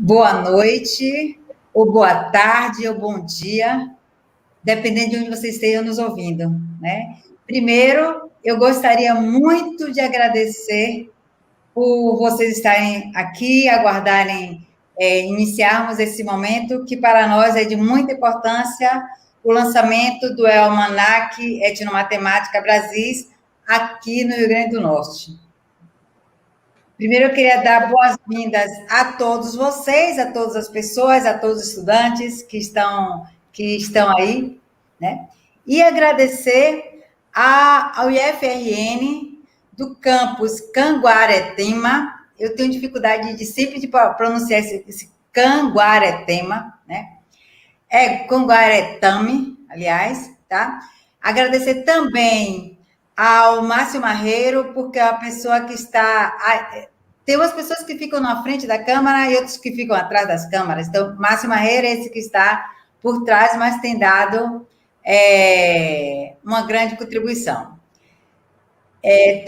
boa noite, ou boa tarde, ou bom dia, dependendo de onde você esteja nos ouvindo, né? Primeiro, eu gostaria muito de agradecer por vocês estarem aqui, aguardarem iniciarmos esse momento, que para nós é de muita importância, o lançamento do Almanac Etnomatemática Brasis, aqui no Rio Grande do Norte. Primeiro, eu queria dar boas-vindas a todos vocês, a todas as pessoas, a todos os estudantes que estão aí, né? E agradecer ao IFRN do campus Canguaretema. Eu tenho dificuldade de sempre de pronunciar esse Canguaretema, né? É Canguaretame, aliás, tá? Agradecer também ao Márcio Marreiro, porque é a pessoa que está. Tem umas pessoas que ficam na frente da câmara e outros que ficam atrás das câmaras. Então, Márcio Marreiro é esse que está por trás, mas tem dado uma grande contribuição.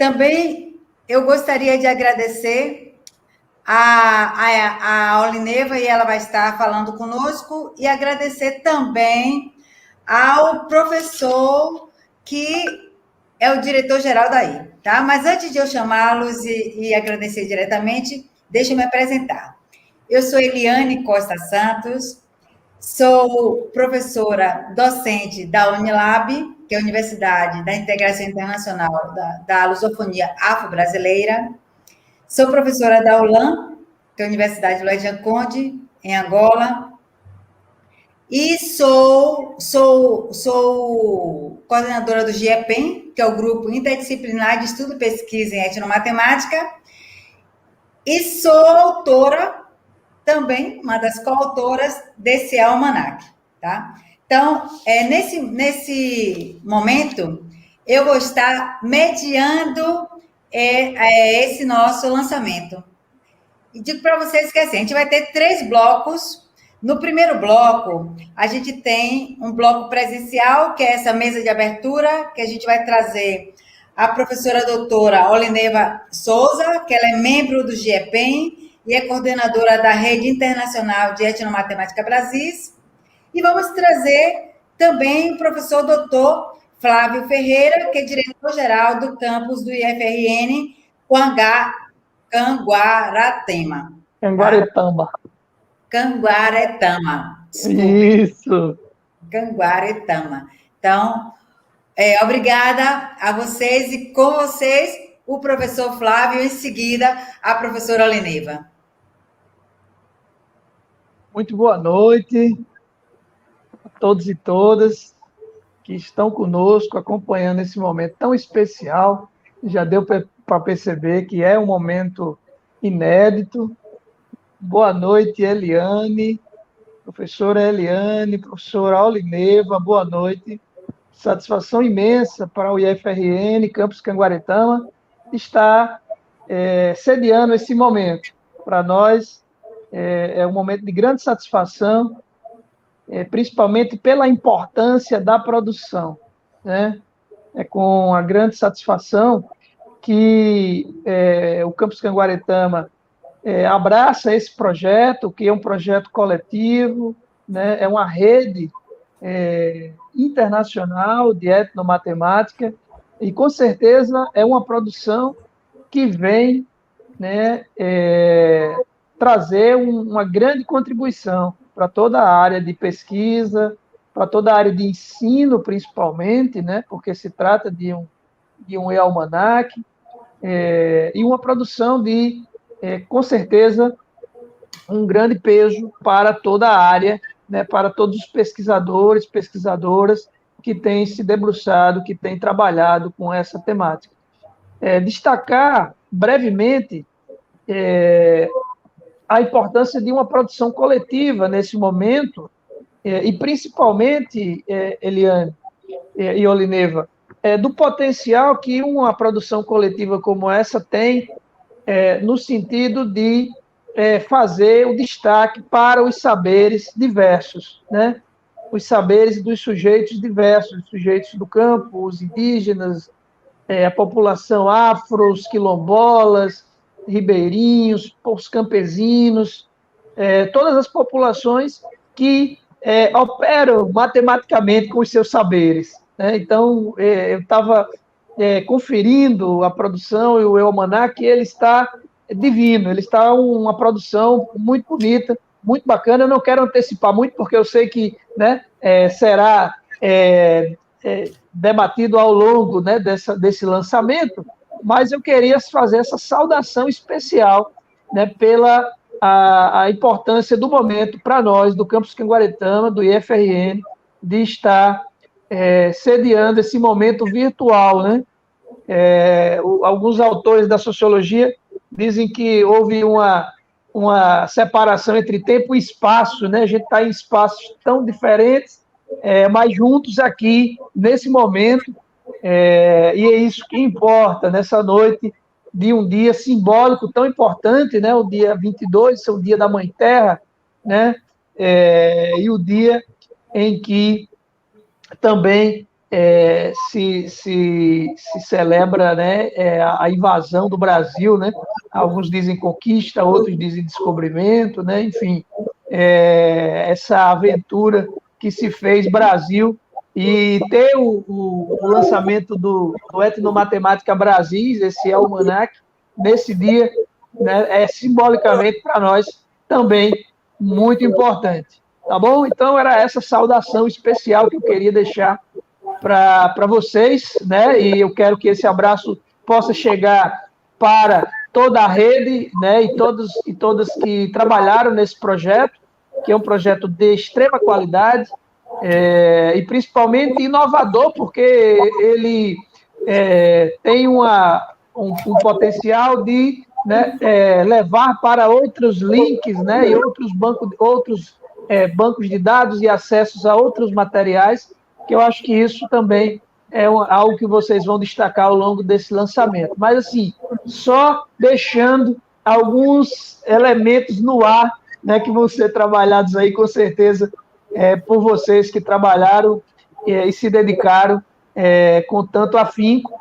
Também eu gostaria de agradecer a Olineva, e ela vai estar falando conosco, e agradecer também ao professor que é o diretor-geral daí, tá? Mas antes de eu chamá-los e agradecer diretamente, deixa eu me apresentar. Eu sou Eliane Costa Santos, sou professora docente da Unilab, que é a Universidade da Integração Internacional da Lusofonia Afro-Brasileira. Sou professora da ULAM, que é a Universidade Luiz Conde, em Angola. E sou coordenadora do GEPEN, que é o Grupo Interdisciplinar de Estudo e Pesquisa em Etnomatemática, e sou autora também, uma das coautoras desse almanac, tá? Então, nesse momento, eu vou estar mediando esse nosso lançamento. E digo para vocês que assim, a gente vai ter 3 blocos. No primeiro bloco, a gente tem um bloco presencial, que é essa mesa de abertura, que a gente vai trazer a professora doutora Olineva Souza, que ela é membro do GEPEN e é coordenadora da Rede Internacional de Etnomatemática Brasis. E vamos trazer também o professor doutor Flávio Ferreira, que é diretor-geral do campus do IFRN Canguaratema. Canguaretama. Canguaretama. Desculpa. Isso. Canguaretama. Então, obrigada a vocês, e com vocês, o professor Flávio, em seguida, a professora Olineva. Muito boa noite a todos e todas que estão conosco, acompanhando esse momento tão especial. Já deu para perceber que é um momento inédito. Boa noite, Eliane, professora Eliane, professora Olineva, boa noite. Satisfação imensa para o IFRN, Campus Canguaretama, estar sediando esse momento. Para nós, é um momento de grande satisfação, principalmente pela importância da produção, né? É com a grande satisfação que o Campus Canguaretama abraça esse projeto, que é um projeto coletivo, né? É uma rede internacional de etnomatemática, e com certeza é uma produção que vem, né, trazer uma grande contribuição para toda a área de pesquisa, para toda a área de ensino, principalmente, né, porque se trata de um e-almanac, e uma produção de, com certeza, um grande peso para toda a área, né, para todos os pesquisadores, pesquisadoras que têm se debruçado, que têm trabalhado com essa temática. Destacar brevemente a importância de uma produção coletiva nesse momento, e principalmente, Eliane e Olineva, do potencial que uma produção coletiva como essa tem, no sentido de fazer o destaque para os saberes diversos, né? Os saberes dos sujeitos diversos, os sujeitos do campo, os indígenas, a população afro, os quilombolas, ribeirinhos, os campesinos, todas as populações que operam matematicamente com os seus saberes, né? Então, eu estava conferindo a produção e o almanac, ele está divino, ele está uma produção muito bonita, muito bacana. Eu não quero antecipar muito, porque eu sei que, né, será debatido ao longo, né, desse lançamento, mas eu queria fazer essa saudação especial, né, pela a importância do momento para nós, do Campus Canguaretama, do IFRN, de estar sediando esse momento virtual, né? Alguns autores da sociologia dizem que houve uma separação entre tempo e espaço, né? A gente está em espaços tão diferentes, mas juntos aqui, nesse momento, e é isso que importa nessa noite de um dia simbólico tão importante, né? O dia 22, é o dia da Mãe Terra, né? E o dia em que também se celebra, né, a invasão do Brasil, né? Alguns dizem conquista, outros dizem descobrimento, né? Enfim, essa aventura que se fez Brasil, e ter o lançamento do Etnomatemática Brasis, esse almanac, nesse dia, né, simbolicamente para nós também muito importante. Tá bom? Então, era essa saudação especial que eu queria deixar para vocês, né? E eu quero que esse abraço possa chegar para toda a rede, né? E todos e todas que trabalharam nesse projeto, que é um projeto de extrema qualidade, e principalmente inovador, porque ele tem um potencial de, né, levar para outros links, né? E outros bancos de dados e acessos a outros materiais, que eu acho que isso também é algo que vocês vão destacar ao longo desse lançamento. Mas, assim, só deixando alguns elementos no ar, né, que vão ser trabalhados aí, com certeza, por vocês que trabalharam e se dedicaram com tanto afinco,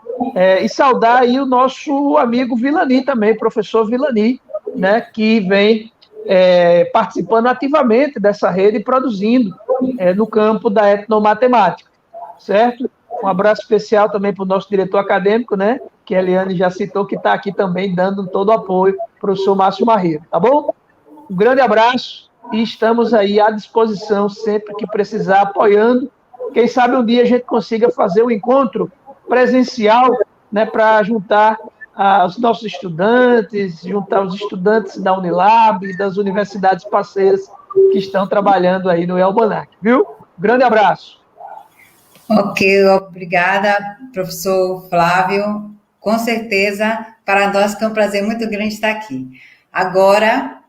e saudar aí o nosso amigo Vilani também, professor Vilani, né, que vem participando ativamente dessa rede e produzindo no campo da etnomatemática, certo? Um abraço especial também para o nosso diretor acadêmico, né, que a Eliane já citou, que está aqui também dando todo o apoio, professor Márcio Marreiro, tá bom? Um grande abraço e estamos aí à disposição sempre que precisar, apoiando. Quem sabe um dia a gente consiga fazer um encontro presencial, né, para juntar os nossos estudantes, juntar os estudantes da Unilab e das universidades parceiras que estão trabalhando aí no Almanac, viu? Grande abraço. Ok, obrigada, professor Flávio. Com certeza, para nós que é um prazer muito grande estar aqui. Agora,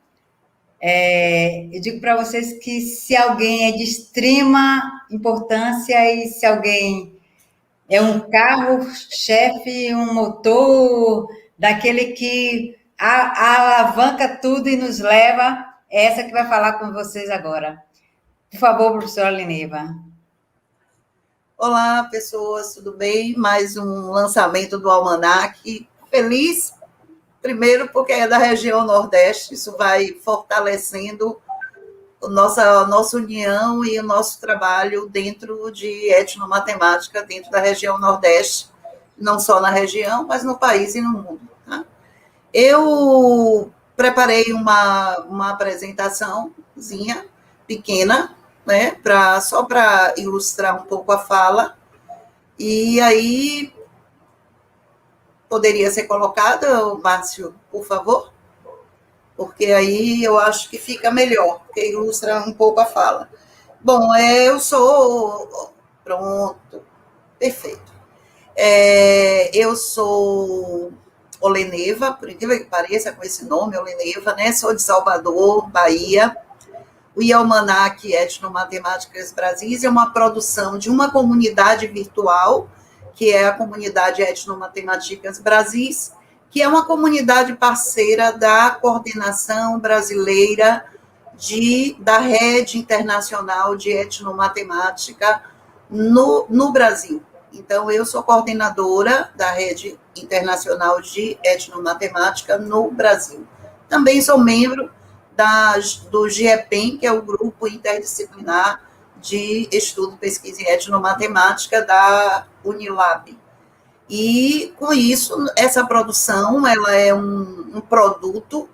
eu digo para vocês que se alguém é de extrema importância e se alguém é um carro-chefe, um motor, daquele que alavanca tudo e nos leva, é essa que vai falar com vocês agora. Por favor, professora Lineva. Olá, pessoas, tudo bem? Mais um lançamento do Almanac. Feliz, primeiro, porque é da região Nordeste, isso vai fortalecendo a nossa união e o nosso trabalho dentro de etnomatemática, dentro da região Nordeste, não só na região, mas no país e no mundo. Tá? Eu preparei uma apresentaçãozinha pequena, né, só para ilustrar um pouco a fala, e aí poderia ser colocada, Márcio, por favor? Porque aí eu acho que fica melhor, porque ilustra um pouco a fala. Bom, eu sou... Pronto, perfeito. Eu sou Oleneva, por incrível que pareça, com esse nome, Oleneva, né? Sou de Salvador, Bahia. O Almanac Etnomatemáticas Brasis é uma produção de uma comunidade virtual, que é a comunidade Etnomatemáticas Brasis, que é uma comunidade parceira da Coordenação Brasileira da Rede Internacional de Etnomatemática no Brasil. Então, eu sou coordenadora da Rede Internacional de Etnomatemática no Brasil. Também sou membro do GEPEN, que é o Grupo Interdisciplinar de Estudo, Pesquisa e Etnomatemática da Unilab. E, com isso, essa produção ela é um produto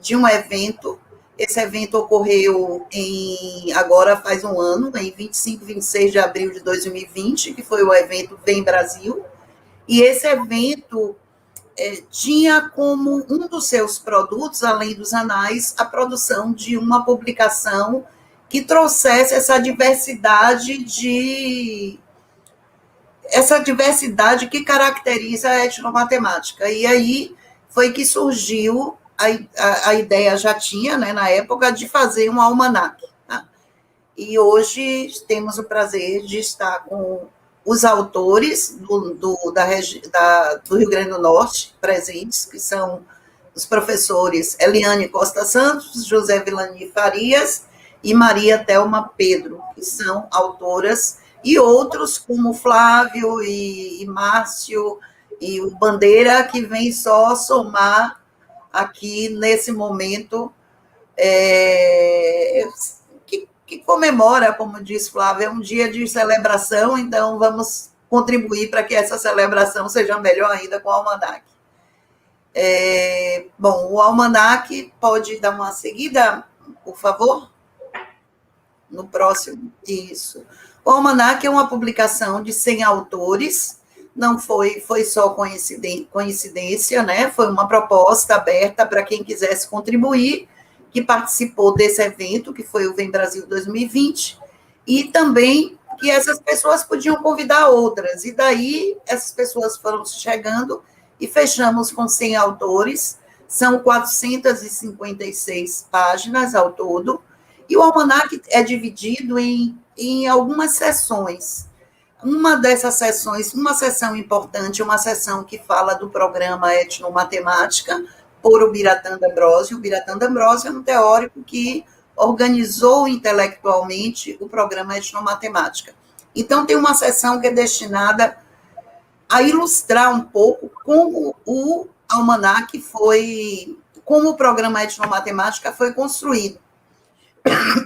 de um evento. Esse evento ocorreu agora faz um ano, em 25 e 26 de abril de 2020, que foi o evento Vem Brasil. E esse evento tinha como um dos seus produtos, além dos anais, a produção de uma publicação que trouxesse essa diversidade que caracteriza a etnomatemática. E aí foi que surgiu, a ideia já tinha, né, na época, de fazer um almanaque. Tá? E hoje temos o prazer de estar com os autores do Rio Grande do Norte presentes, que são os professores Eliane Costa Santos, José Vilani Farias e Maria Thelma Pedro, que são autoras, e outros como Flávio e Márcio e o Bandeira, que vem só somar aqui nesse momento, que comemora, como diz Flávio, é um dia de celebração, então vamos contribuir para que essa celebração seja melhor ainda com o almanaque. Bom, o almanaque, pode dar uma seguida, por favor? No próximo, isso. O almanaque é uma publicação de 100 autores, não foi só coincidência, né? Foi uma proposta aberta para quem quisesse contribuir, que participou desse evento, que foi o Vem Brasil 2020, e também que essas pessoas podiam convidar outras, e daí essas pessoas foram chegando, e fechamos com 100 autores, são 456 páginas ao todo, e o almanaque é dividido em algumas sessões. Uma dessas sessões, uma sessão importante, uma sessão que fala do programa Etnomatemática, por o Biratã D'Ambrosio. O Biratã D'Ambrosio é um teórico que organizou intelectualmente o programa Etnomatemática. Então, tem uma sessão que é destinada a ilustrar um pouco como o almanaque como o programa Etnomatemática foi construído.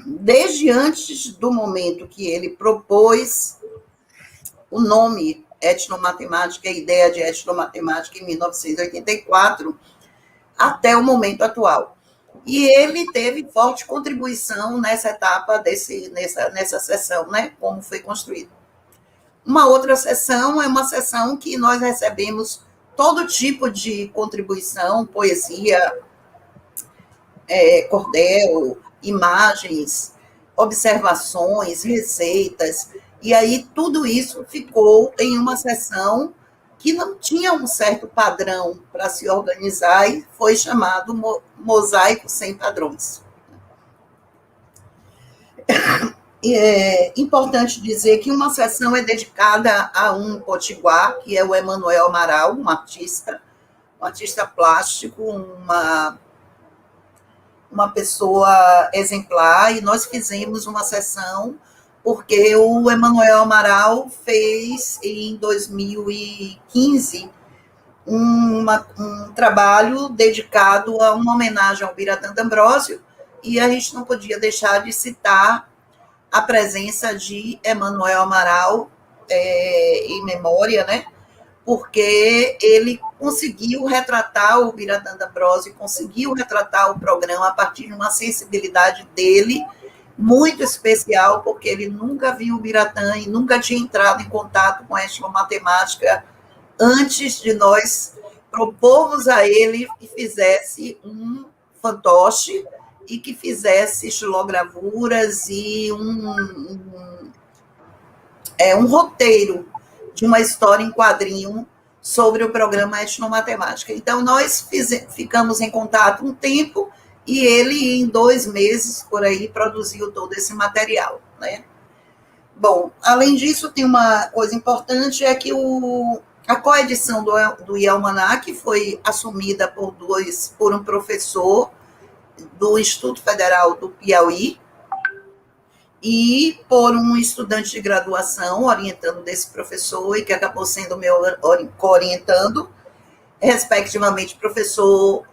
Desde antes do momento que ele propôs o nome etnomatemática, a ideia de etnomatemática em 1984, até o momento atual. E ele teve forte contribuição nessa etapa, nessa sessão, né, como foi construído. Uma outra sessão é uma sessão que nós recebemos todo tipo de contribuição, poesia, cordel, imagens, observações, receitas, e aí tudo isso ficou em uma sessão que não tinha um certo padrão para se organizar e foi chamado Mosaico Sem Padrões. E é importante dizer que uma sessão é dedicada a um potiguar, que é o Emanuel Amaral, um artista plástico, uma pessoa exemplar, e nós fizemos uma sessão porque o Emanuel Amaral fez, em 2015, um trabalho dedicado a uma homenagem ao Biratã D'Ambrosio, e a gente não podia deixar de citar a presença de Emanuel Amaral em memória, né? Porque ele conseguiu retratar o Biratã D'Ambrosio, conseguiu retratar o programa a partir de uma sensibilidade dele, muito especial, porque ele nunca viu o Biratã e nunca tinha entrado em contato com a etnomatemática antes de nós propormos a ele que fizesse um fantoche e que fizesse estilogravuras e um roteiro de uma história em quadrinho sobre o programa Etnomatemática. Então, nós ficamos em contato um tempo, e ele, em 2 meses, por aí, produziu todo esse material, né? Bom, além disso, tem uma coisa importante, é que a coedição do Almanac foi assumida por um professor do Instituto Federal do Piauí e por um estudante de graduação, orientando desse professor, e que acabou sendo meu co-orientando, respectivamente, professor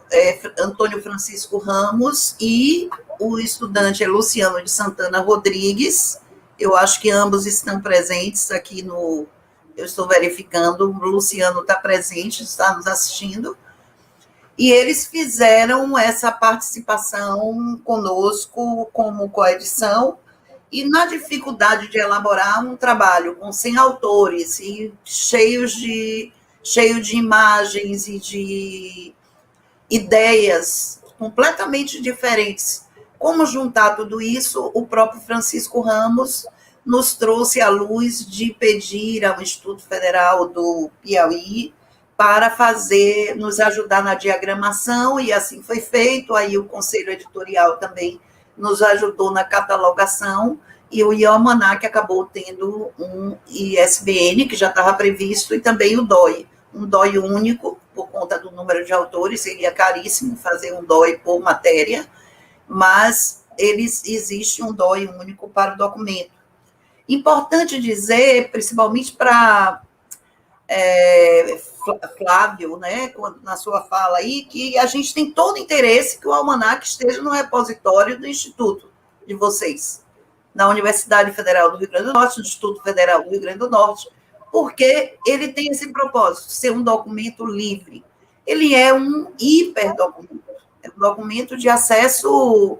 Antônio Francisco Ramos e o estudante Luciano de Santana Rodrigues. Eu acho que ambos estão presentes aqui no... Eu estou verificando, o Luciano está presente, está nos assistindo. E eles fizeram essa participação conosco como coedição, e na dificuldade de elaborar um trabalho com 100 autores e cheio de imagens e de ideias completamente diferentes, como juntar tudo isso, o próprio Francisco Ramos nos trouxe à luz de pedir ao Instituto Federal do Piauí para nos ajudar na diagramação, e assim foi feito. Aí o Conselho Editorial também nos ajudou na catalogação, e o Almanac acabou tendo um ISBN, que já estava previsto, e também o DOI, um DOI único, por conta do número de autores, seria caríssimo fazer um DOI por matéria, mas existe um DOI único para o documento. Importante dizer, principalmente para Flávio, né, na sua fala aí, que a gente tem todo interesse que o Almanac esteja no repositório do Instituto de vocês, na Universidade Federal do Rio Grande do Norte, no Instituto Federal do Rio Grande do Norte, porque ele tem esse propósito, ser um documento livre. Ele é um hiperdocumento, é um documento de acesso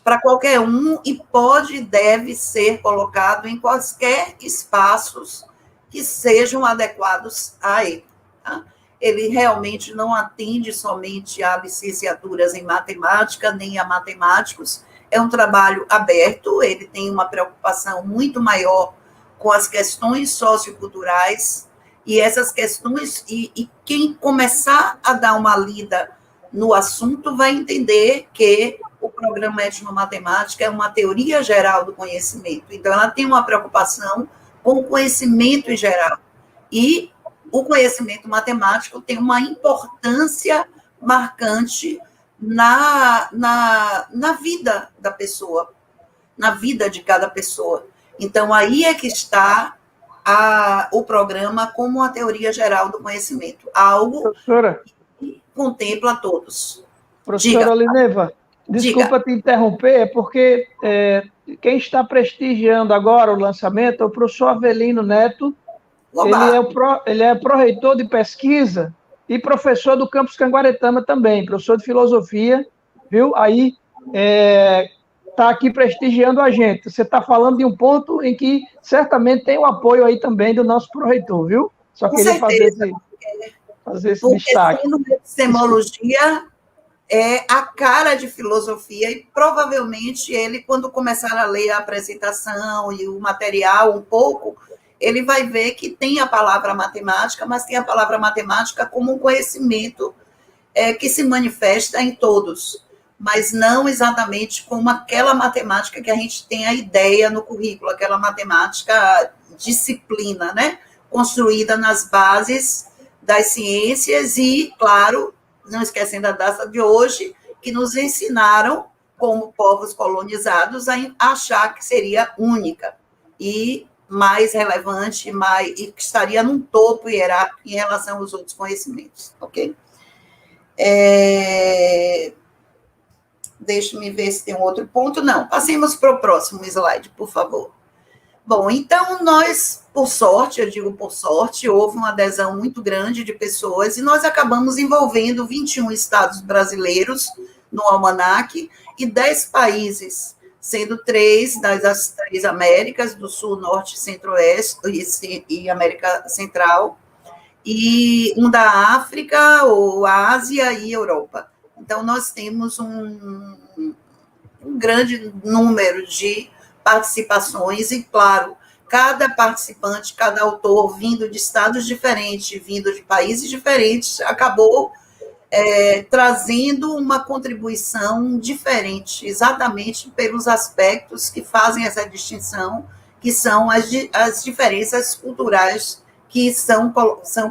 para qualquer um e pode e deve ser colocado em quaisquer espaços que sejam adequados a ele. Tá? Ele realmente não atende somente a licenciaturas em matemática, nem a matemáticos. É um trabalho aberto, ele tem uma preocupação muito maior com as questões socioculturais, e essas questões, e quem começar a dar uma lida no assunto vai entender que o programa Etnomatemática é uma teoria geral do conhecimento. Então, ela tem uma preocupação com o conhecimento em geral. E o conhecimento matemático tem uma importância marcante na vida da pessoa, na vida de cada pessoa. Então, aí é que está o programa como uma teoria geral do conhecimento, algo que contempla a todos. Professora Olineva, desculpa te interromper, é porque quem está prestigiando agora o lançamento é o professor Avelino Neto. Ele é pró-reitor de pesquisa e professor do campus Canguaretama também, professor de filosofia, viu? Aí está aqui prestigiando a gente. Você está falando de um ponto em que certamente tem o apoio aí também do nosso pró-reitor, viu? Só queria fazer esse destaque. Porque epistemologia é a cara de filosofia, e provavelmente ele, quando começar a ler a apresentação e o material um pouco, ele vai ver que tem a palavra matemática, mas tem a palavra matemática como um conhecimento que se manifesta em todos, mas não exatamente como aquela matemática que a gente tem a ideia no currículo, aquela matemática disciplina, né? Construída nas bases das ciências e, claro, não esquecendo a data de hoje, que nos ensinaram, como povos colonizados, a achar que seria única e mais relevante, e que estaria num topo hierárquico em relação aos outros conhecimentos, ok? Deixa-me ver se tem um outro ponto. Não, passemos para o próximo slide, por favor. Bom, então nós, por sorte, eu digo por sorte, houve uma adesão muito grande de pessoas, e nós acabamos envolvendo 21 estados brasileiros no Almanac e 10 países, sendo 3 das 3 Américas, do Sul, Norte, Centro-Oeste e América Central, e um da África, ou Ásia e Europa. Então, nós temos um grande número de participações, e, claro, cada participante, cada autor, vindo de estados diferentes, vindo de países diferentes, acabou trazendo uma contribuição diferente, exatamente pelos aspectos que fazem essa distinção, que são as diferenças culturais que são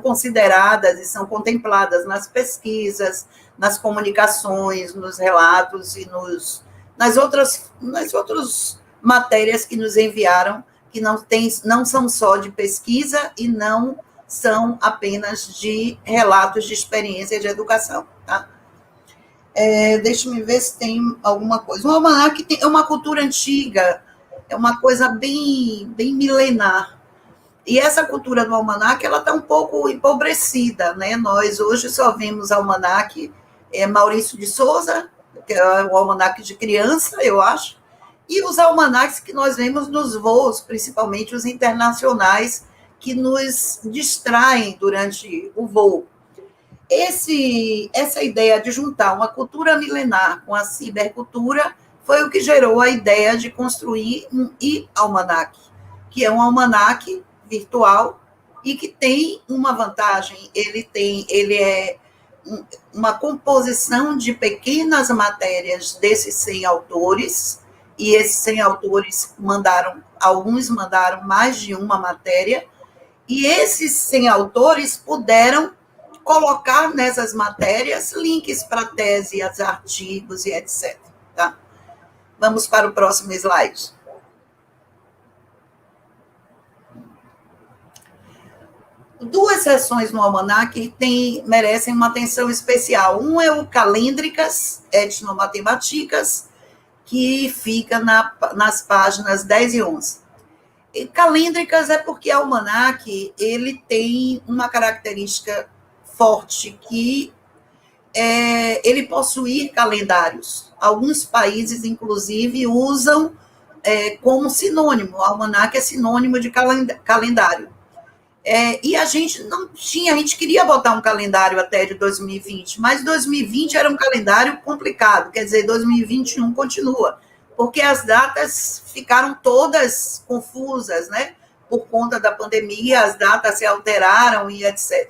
consideradas e são contempladas nas pesquisas, nas comunicações, nos relatos e nas outras matérias que nos enviaram, que não são só de pesquisa e não são apenas de relatos de experiência de educação, tá? Deixa eu ver se tem alguma coisa. O almanaque é uma cultura antiga, é uma coisa bem, bem milenar. E essa cultura do almanaque, ela está um pouco empobrecida, né? Nós hoje só vemos almanaque Maurício de Souza, que é o almanaque de criança, eu acho, e os almanaques que nós vemos nos voos, principalmente os internacionais, que nos distraem durante o voo. Essa ideia de juntar uma cultura milenar com a cibercultura foi o que gerou a ideia de construir um e-almanaque, que é um almanaque virtual e que tem uma vantagem, ele é uma composição de pequenas matérias desses 100 autores, e esses 100 autores alguns mandaram mais de uma matéria, e esses 100 autores puderam colocar nessas matérias links para tese, artigos e etc. Tá? Vamos para o próximo slide. Duas seções no almanaque merecem uma atenção especial. Um é o Calêndricas, Etnomatemáticas, que fica nas páginas 10 e 11. E Calêndricas é porque o almanaque ele tem uma característica forte, que ele possui calendários. Alguns países, inclusive, usam como sinônimo. O almanaque é sinônimo de calendário. E a gente não tinha, a gente queria botar um calendário até de 2020, mas 2020 era um calendário complicado, quer dizer, 2021 continua, porque as datas ficaram todas confusas, né? Por conta da pandemia, as datas se alteraram e etc.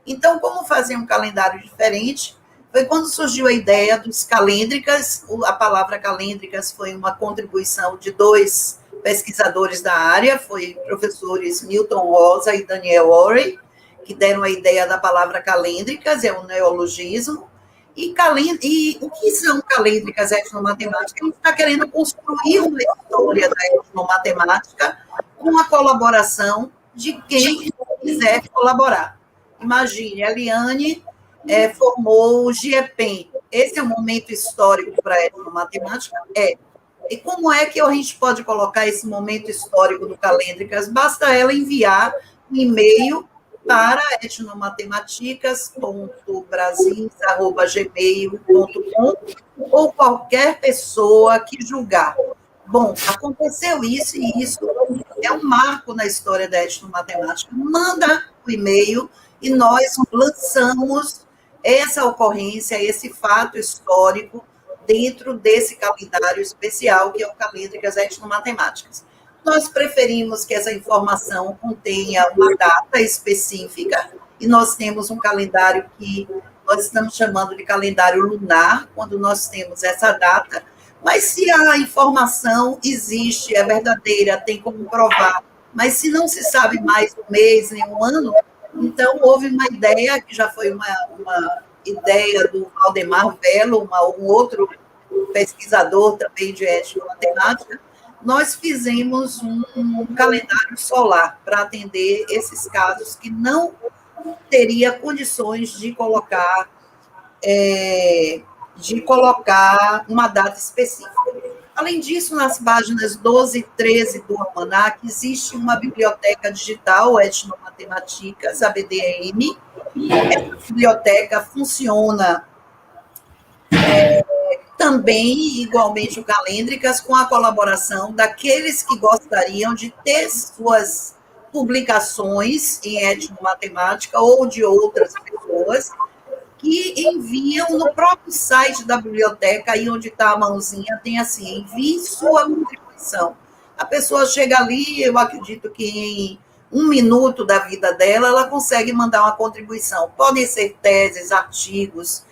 Então, como fazer um calendário diferente? Foi quando surgiu a ideia dos calêndricas. A palavra calêndricas foi uma contribuição de 2 pesquisadores da área, foi professores Milton Rosa e Daniel Orey, que deram a ideia da palavra calêndricas, é um neologismo. E o que são calêndricas etnomatemáticas? A gente está querendo construir uma história da etnomatemática com a colaboração de quem quiser colaborar. Imagine, a Eliane formou o GIEPEN. Esse é um momento histórico para a etnomatemática? E como é que a gente pode colocar esse momento histórico do Calêndricas? Basta ela enviar um e-mail para etnomatematiccas.brasis@gmail.com ou qualquer pessoa que julgar. Bom, aconteceu isso e isso é um marco na história da etnomatemática. Manda o e-mail e nós lançamos essa ocorrência, esse fato histórico dentro desse calendário especial, que é o Calêndricas Etnomatemáticas. Nós preferimos que essa informação contenha uma data específica, e nós temos um calendário que nós estamos chamando de calendário lunar, quando nós temos essa data, mas se a informação existe, é verdadeira, tem como provar, mas se não se sabe mais um mês, nem um ano, então houve uma ideia, que já foi uma ideia do Valdemar Vello, um outro pesquisador também de etnomatemática. Nós fizemos um calendário solar para atender esses casos que não teria condições de colocar uma data específica. Além disso, nas páginas 12 e 13 do almanaque, existe uma biblioteca digital, Etnomatemáticas, a BDM. Essa biblioteca funciona também, igualmente, o Calêndricas, com a colaboração daqueles que gostariam de ter suas publicações em etnomatemática ou de outras pessoas, que enviam no próprio site da biblioteca, aí onde está a mãozinha, tem assim, envie sua contribuição. A pessoa chega ali, eu acredito que em 1 minuto da vida dela, ela consegue mandar uma contribuição. Podem ser teses, artigos,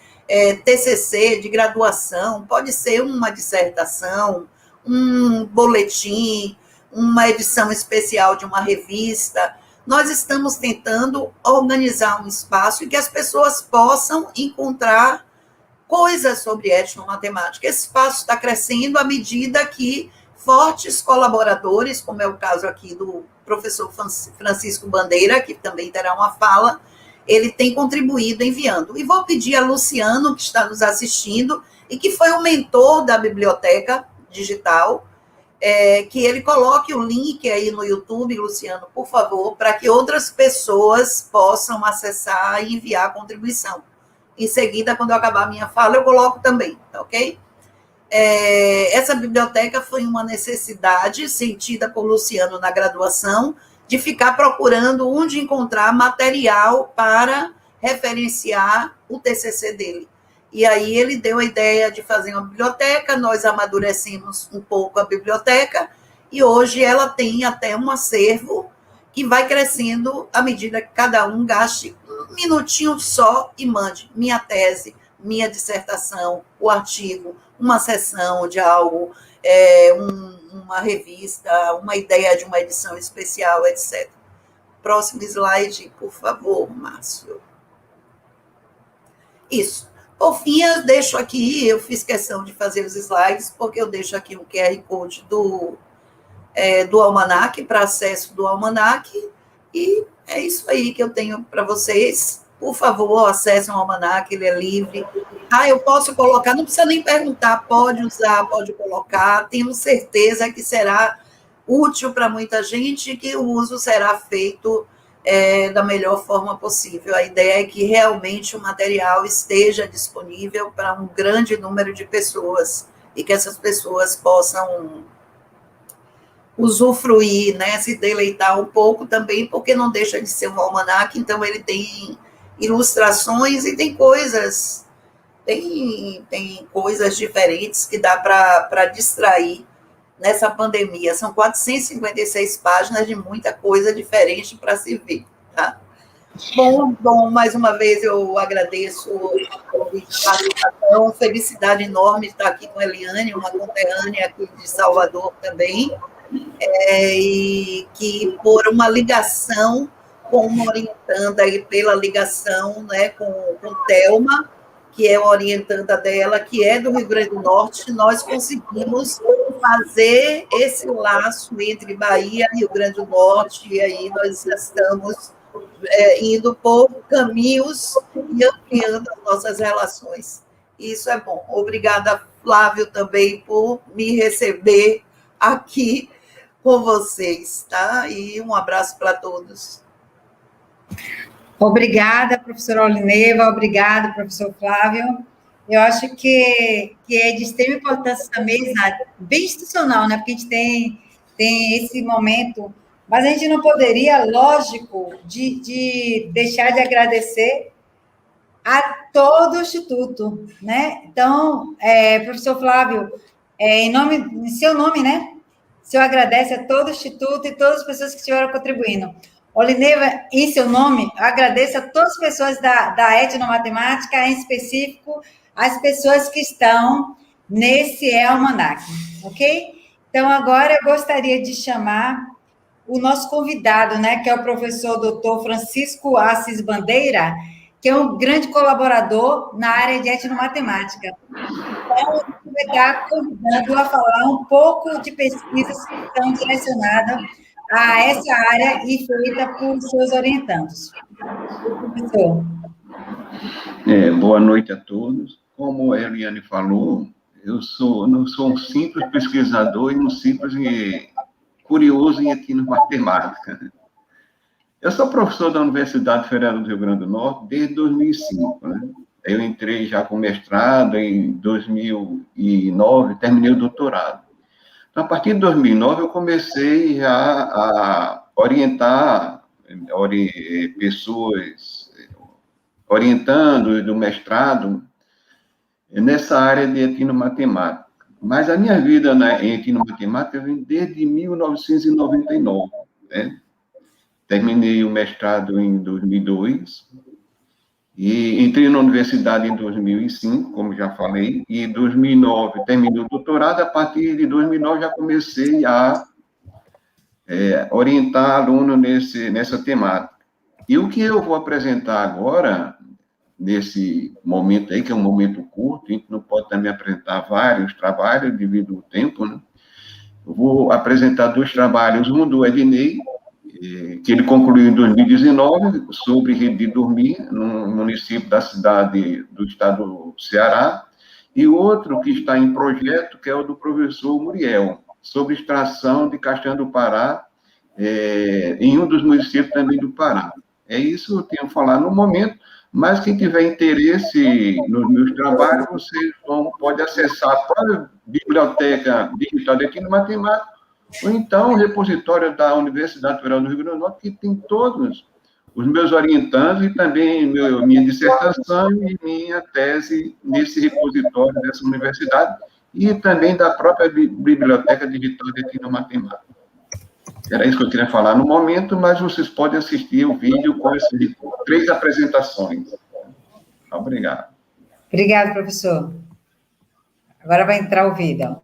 TCC de graduação, pode ser uma dissertação, um boletim, uma edição especial de uma revista. Nós estamos tentando organizar um espaço em que as pessoas possam encontrar coisas sobre etnomatemática. Esse espaço está crescendo à medida que fortes colaboradores, como é o caso aqui do professor Francisco Bandeira, que também terá uma fala, ele tem contribuído enviando. E vou pedir a Luciano, que está nos assistindo, e que foi o mentor da biblioteca digital, que ele coloque o link aí no YouTube, Luciano, por favor, para que outras pessoas possam acessar e enviar a contribuição. Em seguida, quando eu acabar a minha fala, eu coloco também, tá ok? Essa biblioteca foi uma necessidade sentida por Luciano na graduação, de ficar procurando onde encontrar material para referenciar o TCC dele. E aí ele deu a ideia de fazer uma biblioteca, nós amadurecemos um pouco a biblioteca, e hoje ela tem até um acervo que vai crescendo à medida que cada um gaste um minutinho só e mande minha tese, minha dissertação, o artigo, uma sessão de algo, uma revista, uma ideia de uma edição especial, etc. Próximo slide, por favor, Márcio. Isso. Por fim, eu deixo aqui, eu fiz questão de fazer os slides, porque eu deixo aqui o QR Code do Almanac, para acesso do Almanac, e é isso aí que eu tenho para vocês. Por favor, acessem o Almanac, ele é livre. Eu posso colocar, não precisa nem perguntar, pode usar, pode colocar, tenho certeza que será útil para muita gente e que o uso será feito da melhor forma possível. A ideia é que realmente o material esteja disponível para um grande número de pessoas e que essas pessoas possam usufruir, né, se deleitar um pouco também, porque não deixa de ser um almanaque, então ele tem ilustrações e tem coisas diferentes que dá para distrair nessa pandemia. São 456 páginas de muita coisa diferente para se ver, tá? Bom, mais uma vez eu agradeço a participação, felicidade enorme estar aqui com a Eliane, uma conterrânea aqui de Salvador também, e que por uma ligação com uma orientanda, e pela ligação, né, com Thelma, que é a orientanda dela, que é do Rio Grande do Norte, nós conseguimos fazer esse laço entre Bahia e Rio Grande do Norte, e aí nós estamos indo por caminhos e ampliando as nossas relações. Isso é bom. Obrigada, Flávio, também por me receber aqui com vocês, tá? E um abraço para todos. Obrigada, professora Olineva, obrigado, professor Flávio. Eu acho que é de extrema importância essa mesa, bem institucional, né? Porque a gente tem esse momento, mas a gente não poderia, lógico, de deixar de agradecer a todo o Instituto, né? Então, professor Flávio, em seu nome, né? O senhor agradece a todo o Instituto e todas as pessoas que estiveram contribuindo. Olineva, em seu nome, agradeço a todas as pessoas da etnomatemática, em específico, as pessoas que estão nesse almanac, ok? Então, agora eu gostaria de chamar o nosso convidado, né, que é o professor doutor Francisco Assis Bandeira, que é um grande colaborador na área de etnomatemática. Então, eu vou estar convidando a falar um pouco de pesquisas que estão direcionadas a essa área e feita por seus orientandos. Professor. Boa noite a todos. Como a Eliane falou, eu não sou um simples pesquisador e um simples curioso em etnomatemática. Eu sou professor da Universidade Federal do Rio Grande do Norte desde 2005, né? Eu entrei já com mestrado em 2009, terminei o doutorado. Então, a partir de 2009, eu comecei já a orientar pessoas, orientando do mestrado nessa área de etnomatemática. Mas a minha vida em etnomatemática vem desde 1999, né? Terminei o mestrado em 2002 e entrei na universidade em 2005, como já falei, e em 2009 terminei o doutorado. A partir de 2009 já comecei a orientar aluno nessa temática. E o que eu vou apresentar agora, nesse momento aí, que é um momento curto, a gente não pode também apresentar vários trabalhos devido ao tempo, né? vou apresentar 2 trabalhos, um do Ednei, que ele concluiu em 2019, sobre rede de dormir, no município da cidade do estado do Ceará, e outro que está em projeto, que é o do professor Muriel, sobre extração de castanha do Pará, em um dos municípios também do Pará. É isso que eu tenho a falar no momento, mas quem tiver interesse nos meus trabalhos, vocês pode acessar a própria Biblioteca Digital de Ensino Matemática, ou então o repositório da Universidade Federal do Rio Grande do Norte, que tem todos os meus orientandos e também minha dissertação e minha tese nesse repositório dessa universidade e também da própria Biblioteca Digital de Ensino Matemática. Era isso que eu queria falar no momento, mas vocês podem assistir o vídeo com essas 3 apresentações. Obrigado. Obrigado, professor. Agora vai entrar o vídeo.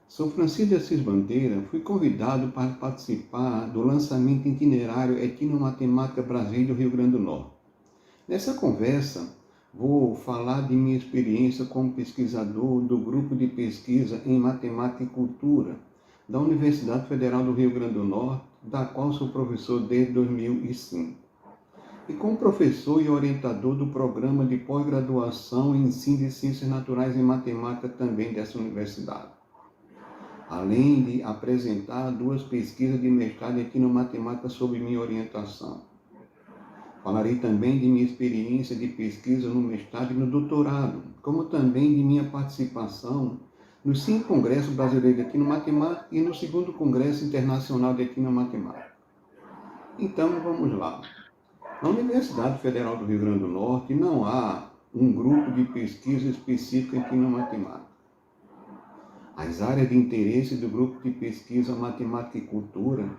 Sou Francisco de Assis Bandeira, fui convidado para participar do lançamento itinerário Etnomatemática Brasil do Rio Grande do Norte. Nessa conversa, vou falar de minha experiência como pesquisador do grupo de pesquisa em Matemática e Cultura da Universidade Federal do Rio Grande do Norte, da qual sou professor desde 2005. E como professor e orientador do programa de pós-graduação em Ensino de Ciências Naturais e Matemática também dessa universidade. Além de apresentar 2 pesquisas de mestrado em etnomatemática sob minha orientação. Falarei também de minha experiência de pesquisa no mestrado e no doutorado, como também de minha participação nos 5 Congressos Brasileiros de Etnomatemática e no 2º Congresso Internacional de Etnomatemática. Então, vamos lá. Na Universidade Federal do Rio Grande do Norte não há um grupo de pesquisa específico em etnomatemática. As áreas de interesse do grupo de pesquisa Matemática e Cultura,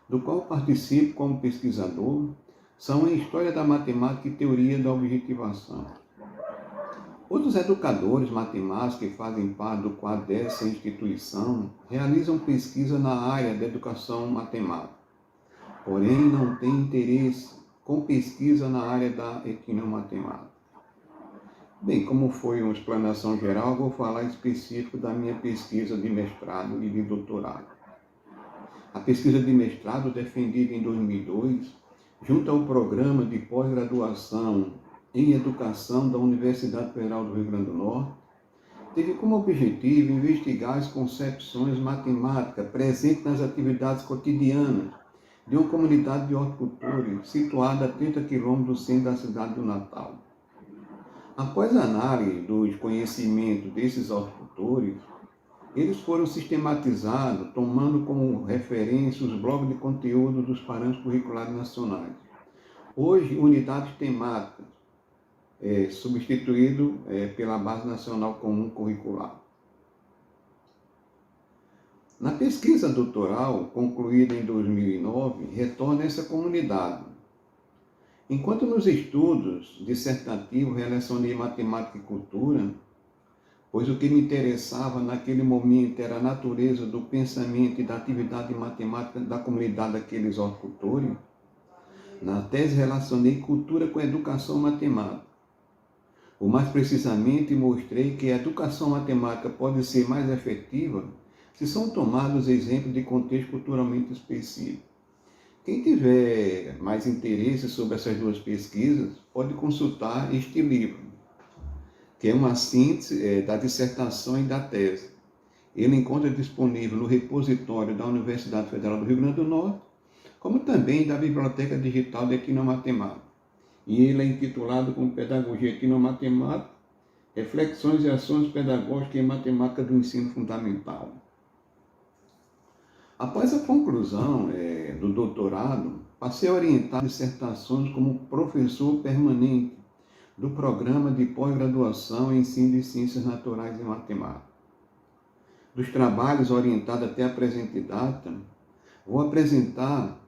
do qual participo como pesquisador, são em História da Matemática e Teoria da Objetivação. Outros educadores matemáticos que fazem parte do quadro dessa instituição realizam pesquisa na área da educação matemática, porém não têm interesse com pesquisa na área da etnomatemática. Bem, como foi uma explanação geral, vou falar específico da minha pesquisa de mestrado e de doutorado. A pesquisa de mestrado, defendida em 2002, junto ao programa de pós-graduação em Educação da Universidade Federal do Rio Grande do Norte, teve como objetivo investigar as concepções matemáticas presentes nas atividades cotidianas de uma comunidade de horticultores situada a 30 quilômetros do centro da cidade do Natal. Após a análise dos conhecimentos desses horticultores, eles foram sistematizados, tomando como referência os blocos de conteúdo dos parâmetros curriculares nacionais. Hoje, unidades temáticas, substituído pela Base Nacional Comum Curricular. Na pesquisa doutoral, concluída em 2009, retorna essa comunidade. Enquanto nos estudos dissertativos relacionei matemática e cultura, pois o que me interessava naquele momento era a natureza do pensamento e da atividade matemática da comunidade daqueles horticultores, na tese relacionei cultura com educação matemática. Ou mais precisamente, mostrei que a educação matemática pode ser mais efetiva se são tomados exemplos de contexto culturalmente específico. Quem tiver mais interesse sobre essas 2 pesquisas, pode consultar este livro, que é uma síntese da dissertação e da tese. Ele encontra disponível no repositório da Universidade Federal do Rio Grande do Norte, como também da Biblioteca Digital de Etnomatemática. E ele é intitulado como Pedagogia Etnomatemática, Reflexões e Ações Pedagógicas em Matemática do Ensino Fundamental. Após a conclusão do doutorado, passei a orientar dissertações como professor permanente do Programa de Pós-Graduação em Ensino de Ciências Naturais e Matemática. Dos trabalhos orientados até a presente data, vou apresentar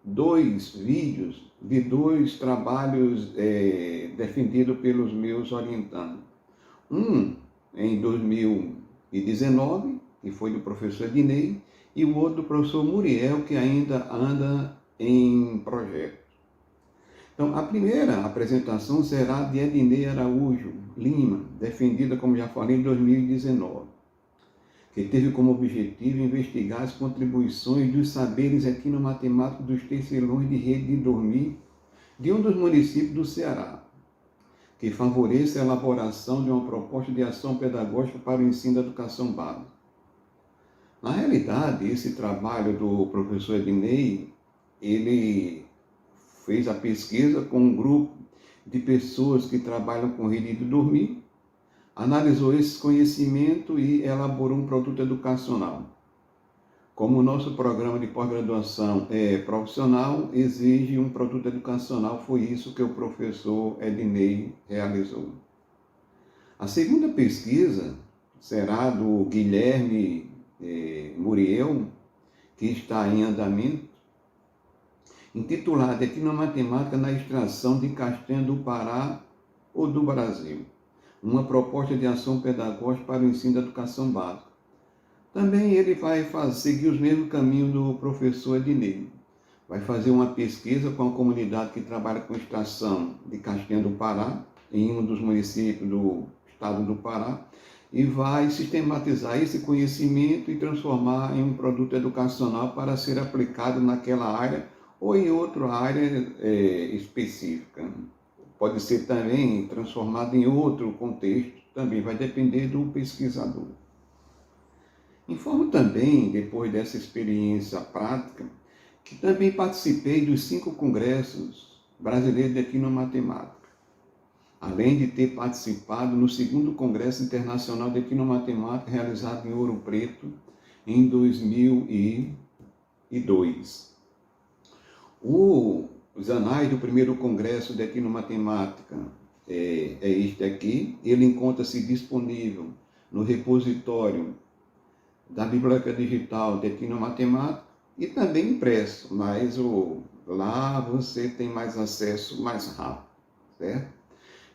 2 vídeos de 2 trabalhos defendidos pelos meus orientandos. Um em 2019, que foi do professor Ednei, e o outro do professor Muriel, que ainda anda em projeto. Então, a primeira apresentação será de Ednei Araújo Lima, defendida, como já falei, em 2019. que teve como objetivo investigar as contribuições dos saberes etnomatemáticos dos tecelões de rede de dormir de um dos municípios do Ceará, que favoreça a elaboração de uma proposta de ação pedagógica para o ensino da educação básica. Na realidade, esse trabalho do professor Ednei, ele fez a pesquisa com um grupo de pessoas que trabalham com rede de dormir, analisou esse conhecimento e elaborou um produto educacional. Como o nosso programa de pós-graduação é profissional, exige um produto educacional, foi isso que o professor Ednei realizou. A segunda pesquisa será do Guilherme Muriel, que está em andamento, intitulada Etnomatemática na extração de castanha do Pará ou do Brasil, uma proposta de ação pedagógica para o ensino da educação básica. Também ele vai seguir os mesmos caminhos do professor Ednei. Vai fazer uma pesquisa com a comunidade que trabalha com extração de castanha do Pará, em um dos municípios do estado do Pará, e vai sistematizar esse conhecimento e transformar em um produto educacional para ser aplicado naquela área ou em outra área específica. Pode ser também transformado em outro contexto, também vai depender do pesquisador. Informo também, depois dessa experiência prática, que também participei dos 5 congressos brasileiros de etnomatemática, além de ter participado no 2º Congresso Internacional de Etnomatemática, realizado em Ouro Preto, em 2002. Os anais do 1º Congresso de Etnomatemática é este aqui. Ele encontra-se disponível no repositório da Biblioteca Digital de Etnomatemática e também impresso, mas lá você tem mais acesso mais rápido, certo?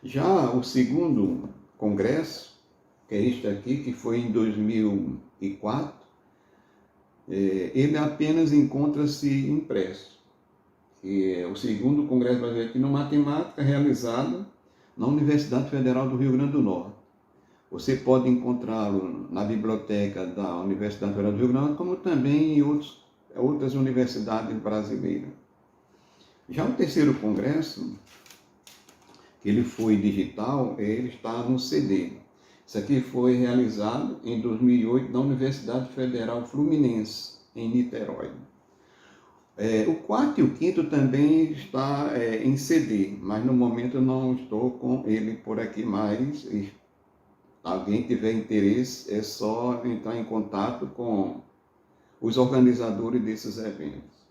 Já o 2º Congresso, que é este aqui, que foi em 2004, ele apenas encontra-se impresso. Que é o 2º Congresso Brasileiro de Etnomatemática, realizado na Universidade Federal do Rio Grande do Norte. Você pode encontrá-lo na biblioteca da Universidade Federal do Rio Grande do Norte, como também em outras universidades brasileiras. Já o 3º Congresso, que ele foi digital, ele está no CD. Isso aqui foi realizado em 2008 na Universidade Federal Fluminense, em Niterói. O 4º e o 5º também está em CD, mas no momento eu não estou com ele por aqui mais. Se alguém tiver interesse, é só entrar em contato com os organizadores desses eventos.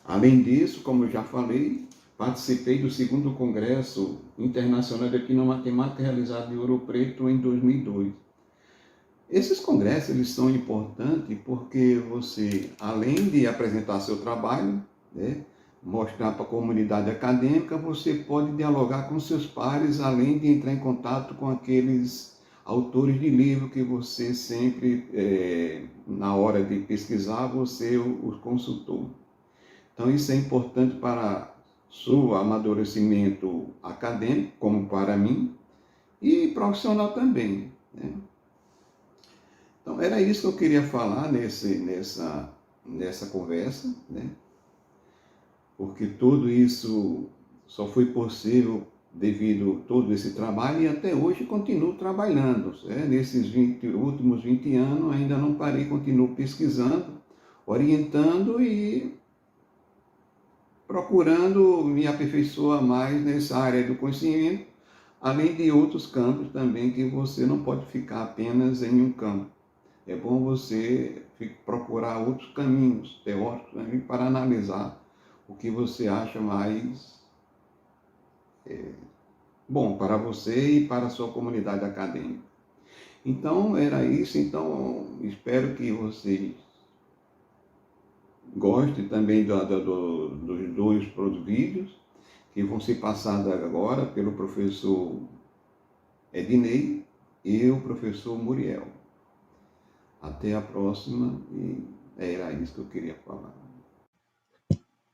Além disso, como eu já falei, participei do 2º Congresso Internacional de Etnomatemática realizado em Ouro Preto em 2002. Esses congressos eles são importantes porque você, além de apresentar seu trabalho, mostrar para a comunidade acadêmica, você pode dialogar com seus pares, além de entrar em contato com aqueles autores de livro que você sempre, na hora de pesquisar, você os consultou. Então isso é importante para seu amadurecimento acadêmico, como para mim, e profissional também, né? Então era isso que eu queria falar nessa conversa, né? Porque tudo isso só foi possível devido a todo esse trabalho e até hoje continuo trabalhando. Nesses últimos 20 anos ainda não parei, continuo pesquisando, orientando e procurando me aperfeiçoar mais nessa área do conhecimento, além de outros campos também que você não pode ficar apenas em um campo. É bom você procurar outros caminhos teóricos também para analisar o que você acha mais bom para você e para a sua comunidade acadêmica. Então, era isso. Então, espero que vocês gostem também dos 2 vídeos que vão ser passados agora pelo professor Ednei e o professor Muriel. Até a próxima, e era isso que eu queria falar.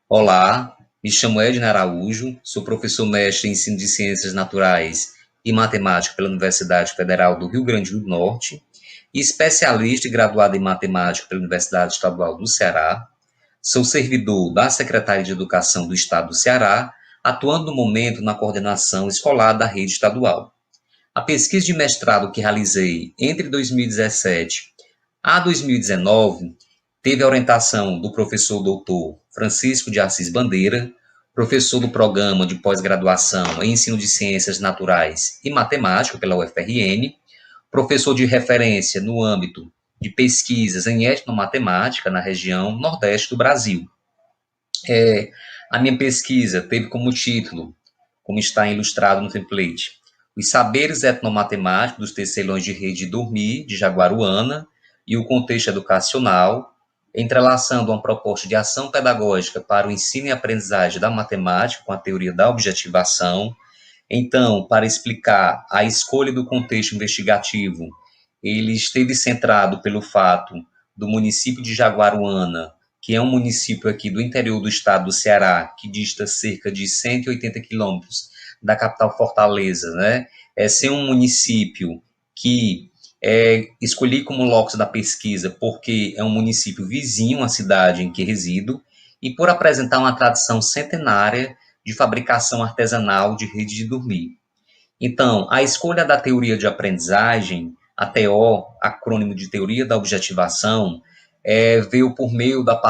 Olá, me chamo Edna Araújo, sou professor mestre em ensino de ciências naturais e Matemática pela Universidade Federal do Rio Grande do Norte, especialista e graduado em Matemática pela Universidade Estadual do Ceará. Sou servidor da Secretaria de Educação do Estado do Ceará, atuando no momento na coordenação escolar da rede estadual. A pesquisa de mestrado que realizei entre 2017 a 2019 teve a orientação do professor doutor Francisco de Assis Bandeira, professor do programa de pós-graduação em Ensino de Ciências Naturais e Matemática pela UFRN, professor de referência no âmbito de pesquisas em etnomatemática na região nordeste do Brasil. A minha pesquisa teve como título, como está ilustrado no template, Os Saberes Etnomatemáticos dos Tecelões de Rede de Dormir, de Jaguaruana, e o Contexto Educacional, entrelaçando uma proposta de ação pedagógica para o ensino e aprendizagem da matemática com a teoria da objetivação. Então, para explicar a escolha do contexto investigativo, ele esteve centrado pelo fato do município de Jaguaruana, que é um município aqui do interior do estado do Ceará, que dista cerca de 180 quilômetros da capital Fortaleza, né? Ser um município que escolhi como locus da pesquisa porque é um município vizinho à cidade em que resido e por apresentar uma tradição centenária de fabricação artesanal de rede de dormir. Então, a escolha da teoria de aprendizagem, a TO, acrônimo de Teoria da Objetivação, veio por meio da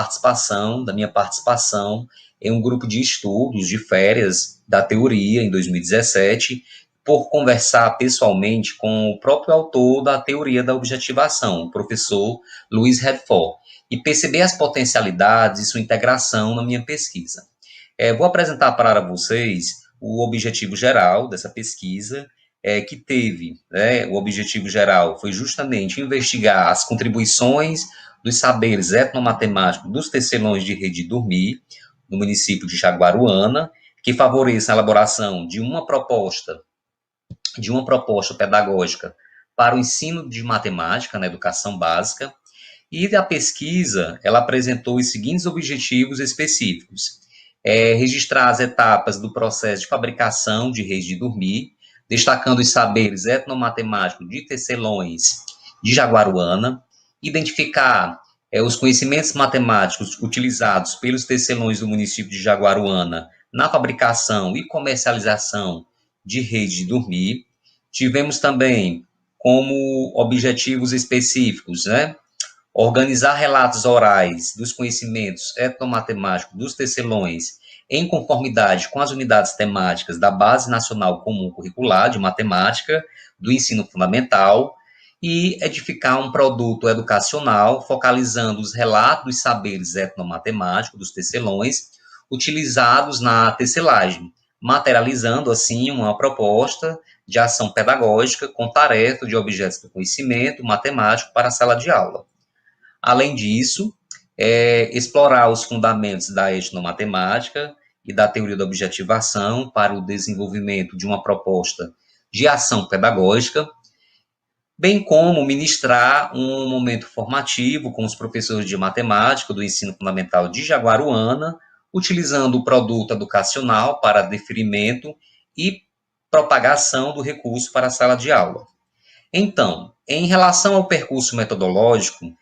minha participação em um grupo de estudos de férias da teoria em 2017, por conversar pessoalmente com o próprio autor da teoria da objetivação, o professor Louis Redford, e perceber as potencialidades e sua integração na minha pesquisa. Vou apresentar para vocês o objetivo geral dessa pesquisa, que teve, o objetivo geral foi justamente investigar as contribuições dos saberes etnomatemáticos dos tecelões de rede de dormir, no município de Jaguaruana, que favoreça a elaboração de uma proposta pedagógica para o ensino de matemática na educação básica, e a pesquisa ela apresentou os seguintes objetivos específicos: registrar as etapas do processo de fabricação de rede de dormir, destacando os saberes etnomatemáticos de tecelões de Jaguaruana, identificar os conhecimentos matemáticos utilizados pelos tecelões do município de Jaguaruana na fabricação e comercialização de rede de dormir. Tivemos também como objetivos específicos, organizar relatos orais dos conhecimentos etnomatemáticos dos tecelões em conformidade com as unidades temáticas da Base Nacional Comum Curricular de Matemática do Ensino Fundamental e edificar um produto educacional focalizando os relatos dos saberes etnomatemáticos dos tecelões utilizados na tecelagem, materializando, assim, uma proposta de ação pedagógica com tarefa de objetos do conhecimento matemático para a sala de aula. Além disso, explorar os fundamentos da etnomatemática e da teoria da objetivação para o desenvolvimento de uma proposta de ação pedagógica, bem como ministrar um momento formativo com os professores de matemática do ensino fundamental de Jaguaruana, utilizando o produto educacional para deferimento e propagação do recurso para a sala de aula. Então, em relação ao percurso metodológico,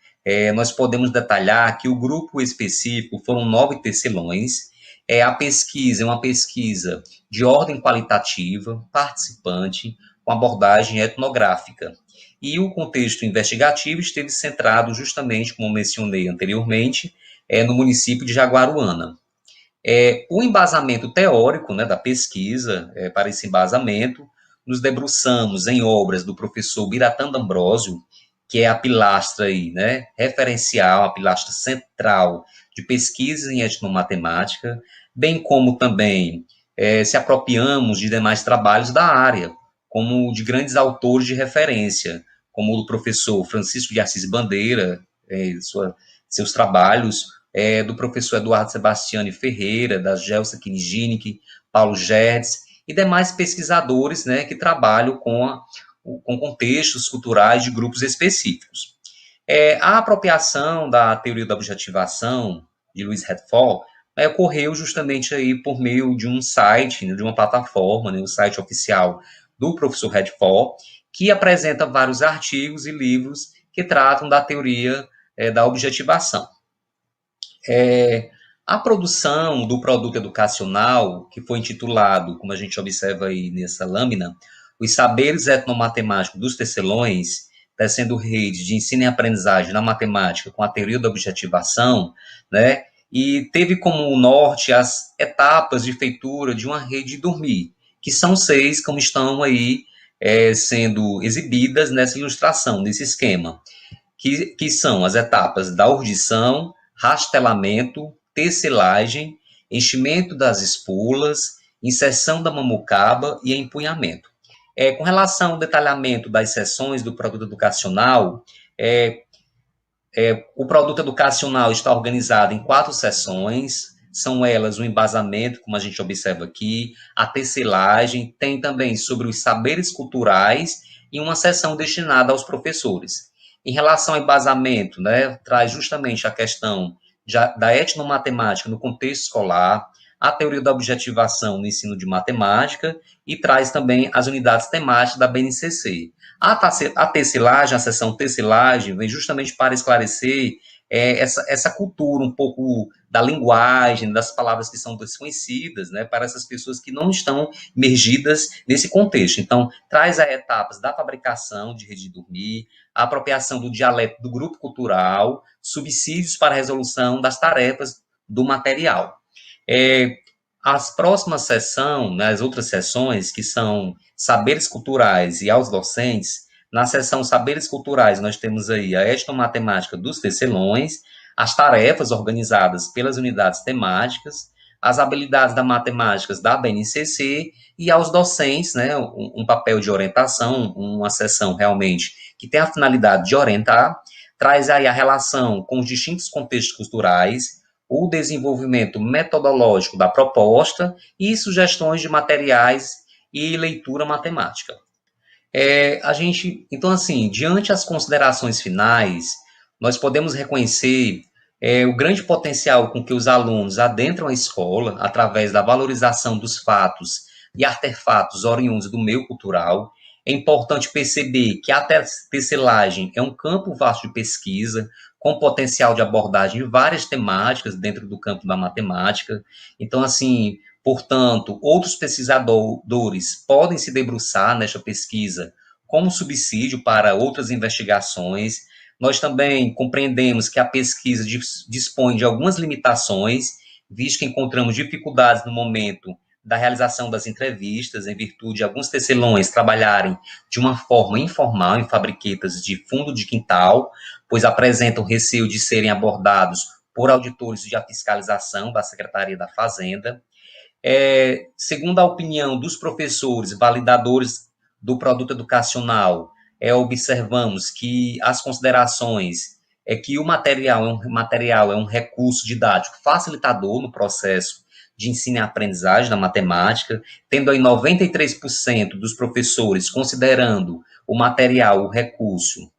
nós podemos detalhar que o grupo específico foram 9 tecelões. A pesquisa é uma pesquisa de ordem qualitativa, participante, com abordagem etnográfica. E o contexto investigativo esteve centrado justamente, como mencionei anteriormente, no município de Jaguaruana. O embasamento teórico da pesquisa, para esse embasamento, nos debruçamos em obras do professor Biratã D'Ambrosio, que é a pilastra aí, referencial, a pilastra central de pesquisa em etnomatemática, bem como também se apropriamos de demais trabalhos da área, como de grandes autores de referência, como o do professor Francisco de Assis Bandeira, seus trabalhos, do professor Eduardo Sebastiani Ferreira, da Gelsa Kiniginic, Paulo Gerdes, e demais pesquisadores que trabalham com contextos culturais de grupos específicos. A apropriação da teoria da objetivação de Louis Redford ocorreu justamente aí por meio de um site, de uma plataforma, o site oficial do professor Redford, que apresenta vários artigos e livros que tratam da teoria da objetivação. A produção do produto educacional, que foi intitulado, como a gente observa aí nessa lâmina, Os Saberes Etnomatemáticos dos Tecelões, tecendo rede de ensino e aprendizagem na matemática com a teoria da objetivação, né, e teve como norte as etapas de feitura de uma rede de dormir, que são 6, como estão aí sendo exibidas nessa ilustração, nesse esquema, que são as etapas da urdição, rastelamento, tecelagem, enchimento das espulas, inserção da mamucaba e empunhamento. Com relação ao detalhamento das seções do produto educacional, o produto educacional está organizado em 4 seções, são elas o embasamento, como a gente observa aqui, a tecelagem, tem também sobre os saberes culturais e uma seção destinada aos professores. Em relação ao embasamento, né, traz justamente a questão da etnomatemática no contexto escolar, a teoria da objetivação no ensino de matemática e traz também as unidades temáticas da BNCC. A tecelagem, a seção tecelagem, vem justamente para esclarecer essa cultura um pouco da linguagem, das palavras que são desconhecidas, né, para essas pessoas que não estão imergidas nesse contexto. Então, traz as etapas da fabricação de rede de dormir, a apropriação do dialeto do grupo cultural, subsídios para a resolução das tarefas do material. As próximas sessões, né, as outras sessões, que são saberes culturais e aos docentes, na seção saberes culturais nós temos aí a etnomatemática dos tecelões, as tarefas organizadas pelas unidades temáticas, as habilidades da matemática da BNCC e aos docentes, né, um papel de orientação, uma sessão realmente que tem a finalidade de orientar, traz aí a relação com os distintos contextos culturais, o desenvolvimento metodológico da proposta e sugestões de materiais e leitura matemática. Então, assim, diante das considerações finais, nós podemos reconhecer o grande potencial com que os alunos adentram a escola através da valorização dos fatos e artefatos oriundos do meio cultural. É importante perceber que a tecelagem é um campo vasto de pesquisa, com potencial de abordagem de várias temáticas dentro do campo da matemática. Então, assim, portanto, outros pesquisadores podem se debruçar nesta pesquisa como subsídio para outras investigações. Nós também compreendemos que a pesquisa dispõe de algumas limitações, visto que encontramos dificuldades no momento da realização das entrevistas, em virtude de alguns tecelões trabalharem de uma forma informal em fabriquetas de fundo de quintal, pois apresentam receio de serem abordados por auditores de fiscalização da Secretaria da Fazenda. Segundo a opinião dos professores validadores do produto educacional, observamos que as considerações que o material é um recurso didático facilitador no processo de ensino e aprendizagem da matemática, tendo aí 93% dos professores considerando o material, o recurso,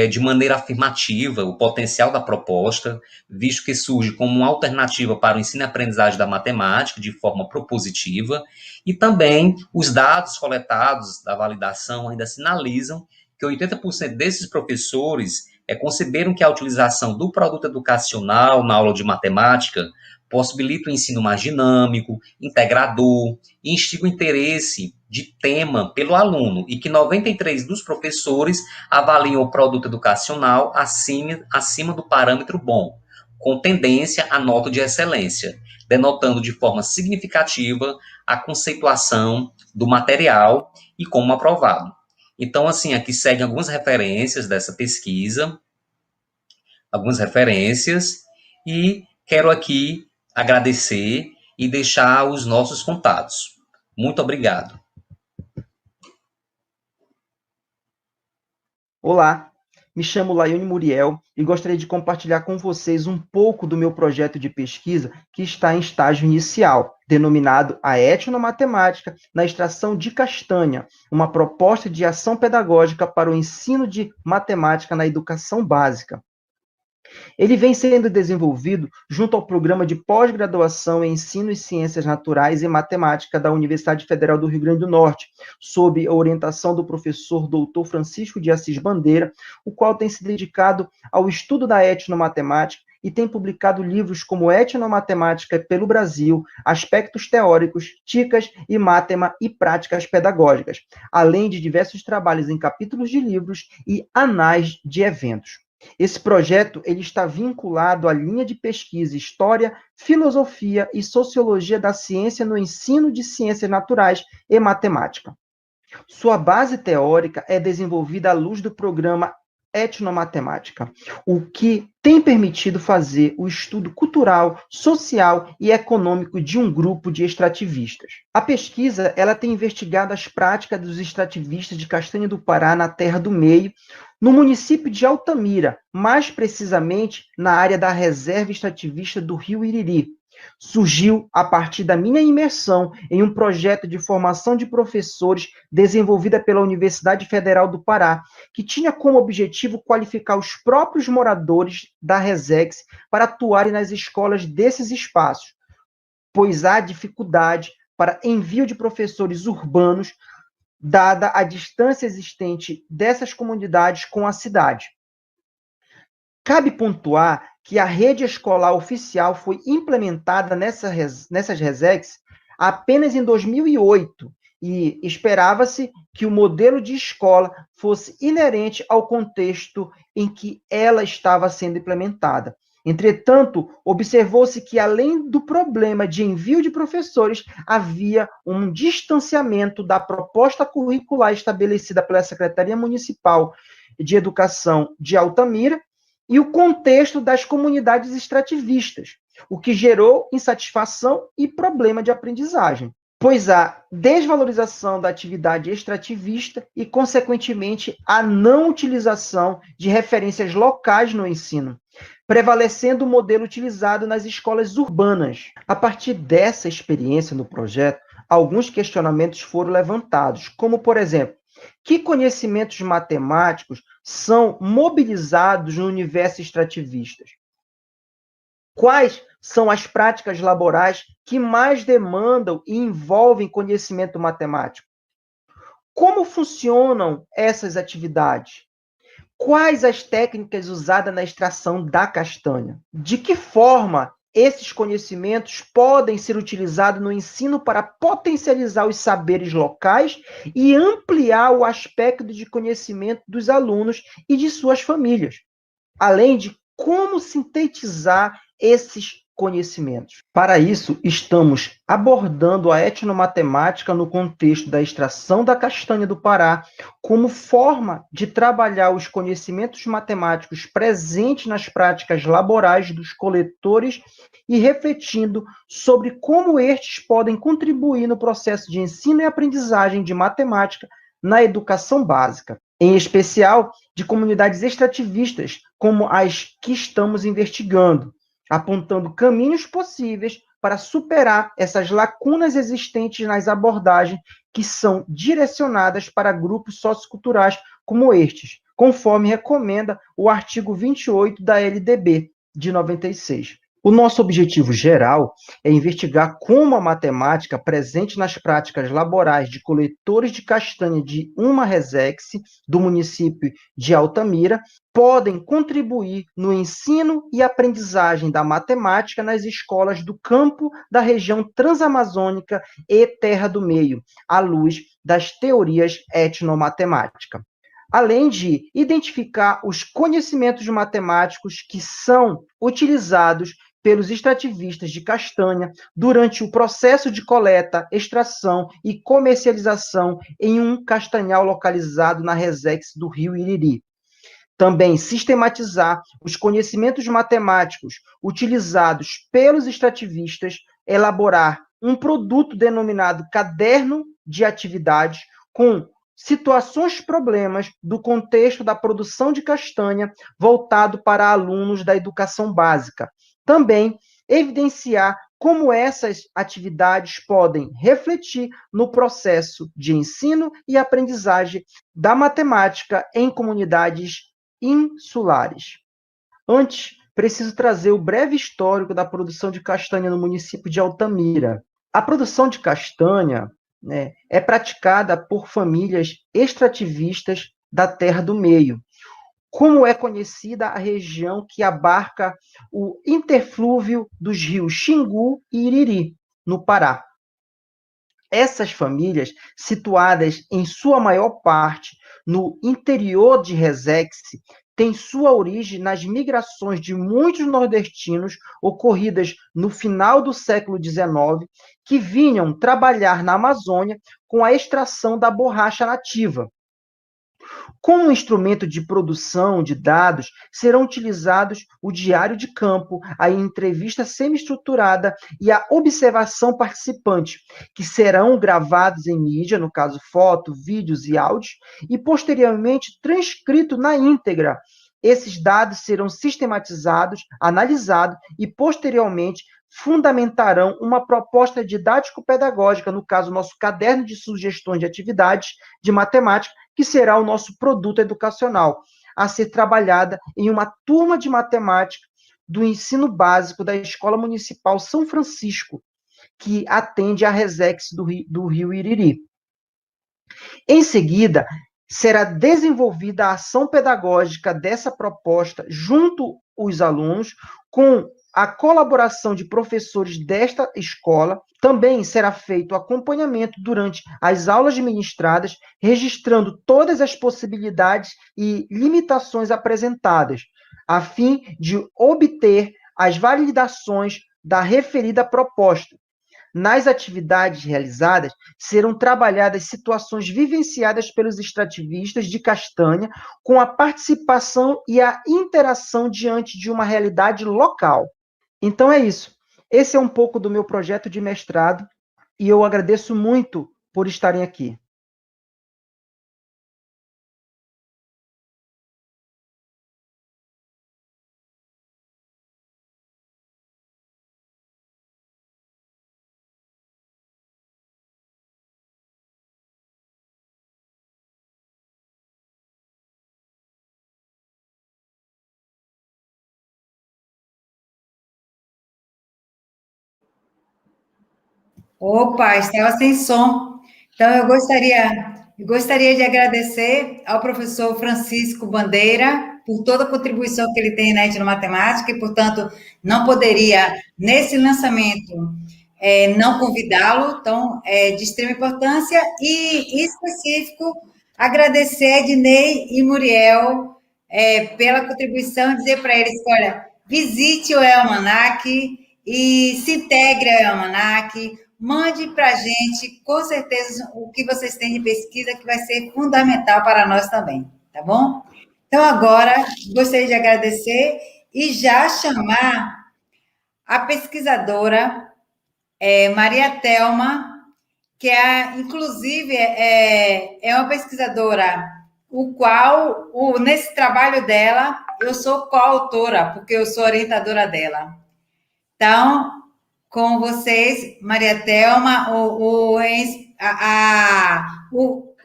de maneira afirmativa, o potencial da proposta, visto que surge como uma alternativa para o ensino e aprendizagem da matemática, de forma propositiva, e também os dados coletados da validação ainda sinalizam que 80% desses professores conceberam que a utilização do produto educacional na aula de matemática possibilita o ensino mais dinâmico, integrador, e instiga o interesse de tema pelo aluno, e que 93% dos professores avaliam o produto educacional acima do parâmetro bom, com tendência à nota de excelência, denotando de forma significativa a conceituação do material e como aprovado. Então, assim, aqui seguem algumas referências dessa pesquisa, e quero aqui agradecer e deixar os nossos contatos. Muito obrigado. Olá, me chamo Laiane Muriel e gostaria de compartilhar com vocês um pouco do meu projeto de pesquisa que está em estágio inicial, denominado A Etnomatemática na Extração de Castanha, uma proposta de ação pedagógica para o ensino de matemática na educação básica. Ele vem sendo desenvolvido junto ao Programa de Pós-Graduação em Ensino e Ciências Naturais e Matemática da Universidade Federal do Rio Grande do Norte, sob a orientação do professor Dr. Francisco de Assis Bandeira, o qual tem se dedicado ao estudo da etnomatemática e tem publicado livros como Etnomatemática pelo Brasil, Aspectos Teóricos, Ticas e Mátema e Práticas Pedagógicas, além de diversos trabalhos em capítulos de livros e anais de eventos. Esse projeto ele está vinculado à linha de pesquisa História, Filosofia e Sociologia da Ciência no ensino de Ciências Naturais e Matemática. Sua base teórica é desenvolvida à luz do programa Etnomatemática, o que tem permitido fazer o estudo cultural, social e econômico de um grupo de extrativistas. A pesquisa ela tem investigado as práticas dos extrativistas de Castanha do Pará na Terra do Meio, no município de Altamira, mais precisamente na área da reserva extrativista do Rio Iriri. Surgiu a partir da minha imersão em um projeto de formação de professores desenvolvida pela Universidade Federal do Pará, que tinha como objetivo qualificar os próprios moradores da Resex para atuarem nas escolas desses espaços, pois há dificuldade para envio de professores urbanos, dada a distância existente dessas comunidades com a cidade. Cabe pontuar que a rede escolar oficial foi implementada nessas Resex apenas em 2008 e esperava-se que o modelo de escola fosse inerente ao contexto em que ela estava sendo implementada. Entretanto, observou-se que, além do problema de envio de professores, havia um distanciamento da proposta curricular estabelecida pela Secretaria Municipal de Educação de Altamira e o contexto das comunidades extrativistas, o que gerou insatisfação e problema de aprendizagem, pois há desvalorização da atividade extrativista e, consequentemente, a não utilização de referências locais no ensino, prevalecendo o modelo utilizado nas escolas urbanas. A partir dessa experiência no projeto, alguns questionamentos foram levantados, como, por exemplo, que conhecimentos matemáticos são mobilizados no universo extrativista? Quais são as práticas laborais que mais demandam e envolvem conhecimento matemático? Como funcionam essas atividades? Quais as técnicas usadas na extração da castanha? De que forma esses conhecimentos podem ser utilizados no ensino para potencializar os saberes locais e ampliar o aspecto de conhecimento dos alunos e de suas famílias, além de como sintetizar esses conhecimentos. Para isso, estamos abordando a etnomatemática no contexto da extração da castanha do Pará como forma de trabalhar os conhecimentos matemáticos presentes nas práticas laborais dos coletores e refletindo sobre como estes podem contribuir no processo de ensino e aprendizagem de matemática na educação básica, em especial de comunidades extrativistas como as que estamos investigando, apontando caminhos possíveis para superar essas lacunas existentes nas abordagens que são direcionadas para grupos socioculturais como estes, conforme recomenda o artigo 28 da LDB de 96. O nosso objetivo geral é investigar como a matemática presente nas práticas laborais de coletores de castanha de uma Resex do município de Altamira podem contribuir no ensino e aprendizagem da matemática nas escolas do campo da região transamazônica e Terra do Meio, à luz das teorias etnomatemáticas, além de identificar os conhecimentos matemáticos que são utilizados pelos extrativistas de castanha durante o processo de coleta, extração e comercialização em um castanhal localizado na Resex do Rio Iriri. Também sistematizar os conhecimentos matemáticos utilizados pelos extrativistas, elaborar um produto denominado Caderno de Atividades com situações problemas do contexto da produção de castanha voltado para alunos da educação básica. Também evidenciar como essas atividades podem refletir no processo de ensino e aprendizagem da matemática em comunidades insulares. Antes, preciso trazer o breve histórico da produção de castanha no município de Altamira. A produção de castanha, né, é praticada por famílias extrativistas da Terra do Meio, como é conhecida a região que abarca o interflúvio dos rios Xingu e Iriri, no Pará. Essas famílias, situadas em sua maior parte no interior de Resex, têm sua origem nas migrações de muitos nordestinos ocorridas no final do século XIX, que vinham trabalhar na Amazônia com a extração da borracha nativa. Como instrumento de produção de dados, serão utilizados o diário de campo, a entrevista semi-estruturada e a observação participante, que serão gravados em mídia, no caso foto, vídeos e áudios, e posteriormente transcritos na íntegra. Esses dados serão sistematizados, analisados e posteriormente fundamentarão uma proposta didático-pedagógica, no caso, nosso caderno de sugestões de atividades de matemática, que será o nosso produto educacional, a ser trabalhada em uma turma de matemática do ensino básico da Escola Municipal São Francisco, que atende à Resex do Rio Iriri. Em seguida, será desenvolvida a ação pedagógica dessa proposta junto aos alunos, com a colaboração de professores desta escola. Também será feito acompanhamento durante as aulas ministradas, registrando todas as possibilidades e limitações apresentadas, a fim de obter as validações da referida proposta. Nas atividades realizadas, serão trabalhadas situações vivenciadas pelos extrativistas de castanha, com a participação e a interação diante de uma realidade local. Então é isso. Esse é um pouco do meu projeto de mestrado e eu agradeço muito por estarem aqui. Opa, estava sem som. Então, eu gostaria de agradecer ao professor Francisco Bandeira por toda a contribuição que ele tem na etnomatemática e, portanto, não poderia, nesse lançamento, não convidá-lo, então, é de extrema importância, e, em específico, agradecer a Ednei e Muriel pela contribuição, dizer para eles que, olha, visite o Elmanac e se integre ao Elmanac, mande para a gente, com certeza, o que vocês têm de pesquisa, que vai ser fundamental para nós também, tá bom? Então, agora, gostaria de agradecer e já chamar a pesquisadora Maria Thelma, que inclusive é uma pesquisadora, nesse trabalho dela, eu sou coautora, porque eu sou orientadora dela. Então, com vocês, Maria Thelma,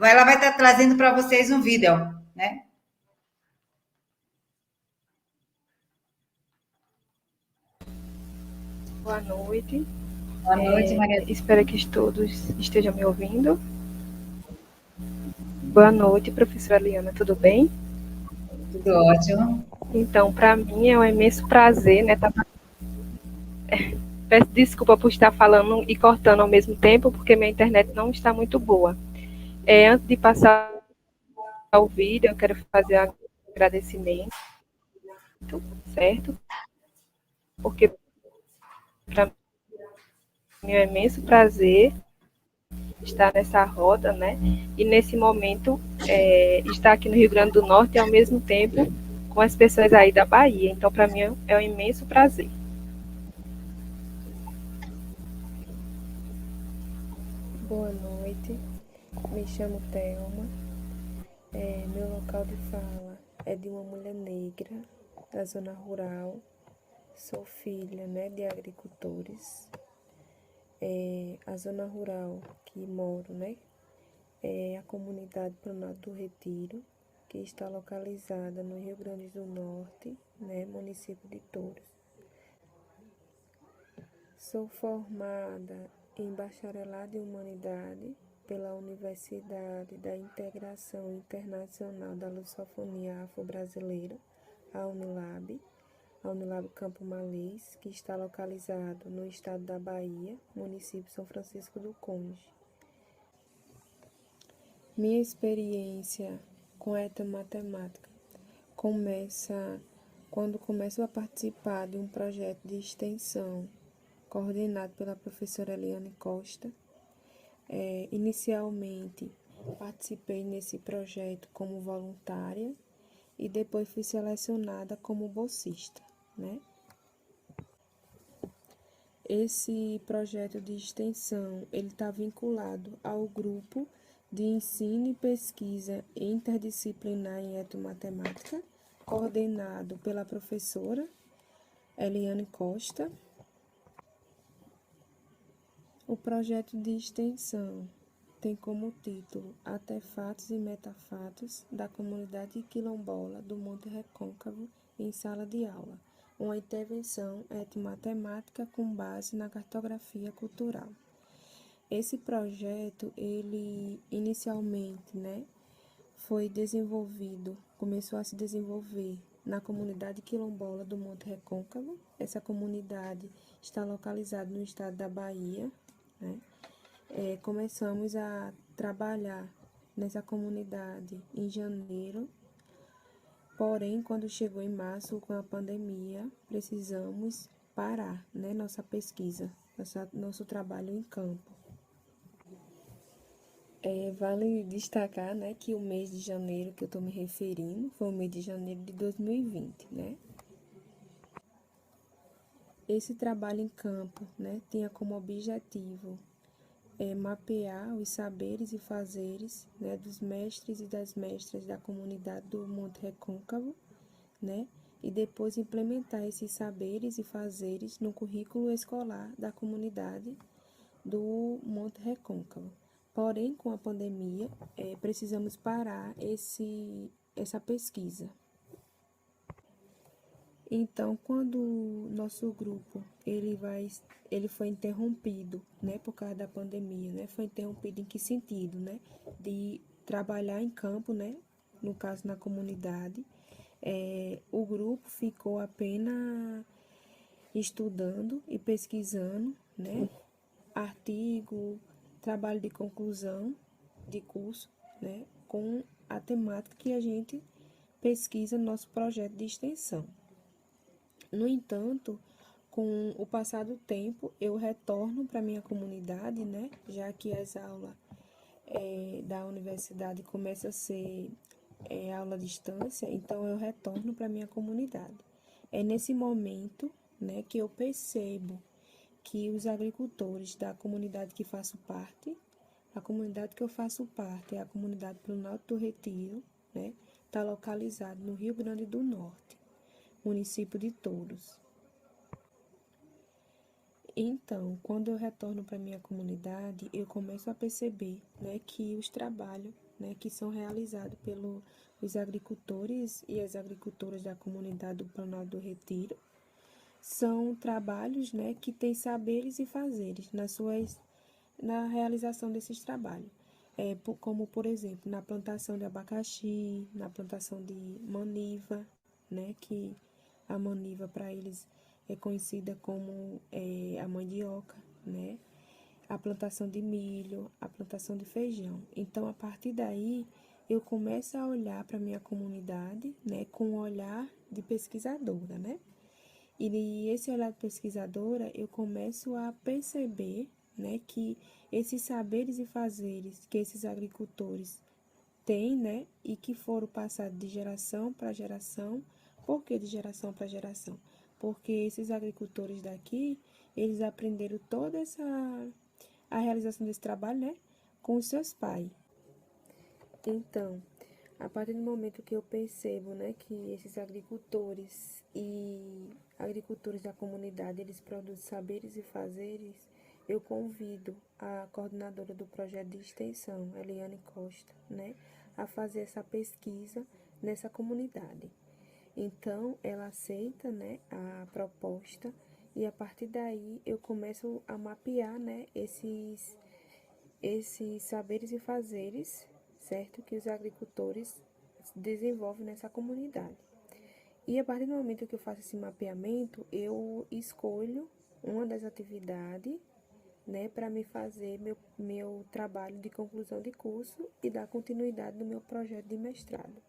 ela vai estar trazendo para vocês um vídeo, né? Boa noite. Boa noite, Maria. Espero que todos estejam me ouvindo. Boa noite, professora Liana, tudo bem? Tudo ótimo. Então, para mim é um imenso prazer, né? Peço desculpa por estar falando e cortando ao mesmo tempo, porque minha internet não está muito boa. Antes de passar ao vídeo, eu quero fazer um agradecimento, certo? Porque para mim é um imenso prazer estar nessa roda, né? E nesse momento estar aqui no Rio Grande do Norte e ao mesmo tempo com as pessoas aí da Bahia. Então, para mim é um imenso prazer. Boa noite, me chamo Thelma. Meu local de fala é de uma mulher negra da zona rural. Sou filha, né, de agricultores. A zona rural que moro, né, é a comunidade Planalto do Retiro, que está localizada no Rio Grande do Norte, né, município de Touros. Sou formada em Bacharelado em Humanidade pela Universidade da Integração Internacional da Lusofonia Afro-Brasileira, a Unilab Campo Malês, que está localizado no estado da Bahia, município São Francisco do Conde. Minha experiência com etnomatemática começa quando começo a participar de um projeto de extensão coordenado pela professora Eliane Costa. Inicialmente, participei nesse projeto como voluntária e depois fui selecionada como bolsista, né? Esse projeto de extensão, ele está vinculado ao grupo de ensino e pesquisa interdisciplinar em etnomatemática, coordenado pela professora Eliane Costa. O projeto de extensão tem como título Artefatos e Metafatos da Comunidade Quilombola do Monte Recôncavo em Sala de Aula, uma intervenção etnomatemática com base na cartografia cultural. Esse projeto, ele inicialmente, começou a se desenvolver na comunidade quilombola do Monte Recôncavo. Essa comunidade está localizada no estado da Bahia, né? Começamos a trabalhar nessa comunidade em janeiro, porém, quando chegou em março, com a pandemia, precisamos parar, nossa pesquisa, nosso trabalho em campo. Vale destacar, que o mês de janeiro que eu estou me referindo foi o mês de janeiro de 2020, né? Esse trabalho em campo, tinha como objetivo mapear os saberes e fazeres, dos mestres e das mestras da comunidade do Monte Recôncavo, e depois implementar esses saberes e fazeres no currículo escolar da comunidade do Monte Recôncavo. Porém, com a pandemia, precisamos parar essa pesquisa. Então, quando o nosso grupo ele foi interrompido, por causa da pandemia, foi interrompido em que sentido, de trabalhar em campo, no caso na comunidade, o grupo ficou apenas estudando e pesquisando, artigo, trabalho de conclusão de curso, com a temática que a gente pesquisa no nosso projeto de extensão. No entanto, com o passar do tempo, eu retorno para minha comunidade, já que as aulas da universidade começam a ser aula à distância, então eu retorno para minha comunidade. É nesse momento, que eu percebo que os agricultores da comunidade que faço parte, a comunidade que eu faço parte é a comunidade Planalto do Retiro, está localizado no Rio Grande do Norte, município de Touros. Então, quando eu retorno para minha comunidade, eu começo a perceber, que os trabalhos, que são realizados pelos agricultores e as agricultoras da comunidade do Planalto do Retiro são trabalhos, que têm saberes e fazeres na realização desses trabalhos. Como, por exemplo, na plantação de abacaxi, na plantação de maniva, que a maniva para eles é conhecida como a mandioca, a plantação de milho, a plantação de feijão. Então, a partir daí, eu começo a olhar para a minha comunidade, com um olhar de pesquisadora, E esse olhar de pesquisadora, eu começo a perceber, que esses saberes e fazeres que esses agricultores têm, e que foram passados de geração para geração. Por que de geração para geração? Porque esses agricultores daqui, eles aprenderam toda a realização desse trabalho, com os seus pais. Então, a partir do momento que eu percebo, que esses agricultores e agricultores da comunidade, eles produzem saberes e fazeres, eu convido a coordenadora do projeto de extensão, Eliane Costa, a fazer essa pesquisa nessa comunidade. Então, ela aceita, né, a proposta e a partir daí eu começo a mapear, né, esses saberes e fazeres, certo, que os agricultores desenvolvem nessa comunidade. E a partir do momento que eu faço esse mapeamento, eu escolho uma das atividades, né, para me fazer meu trabalho de conclusão de curso e dar continuidade no meu projeto de mestrado.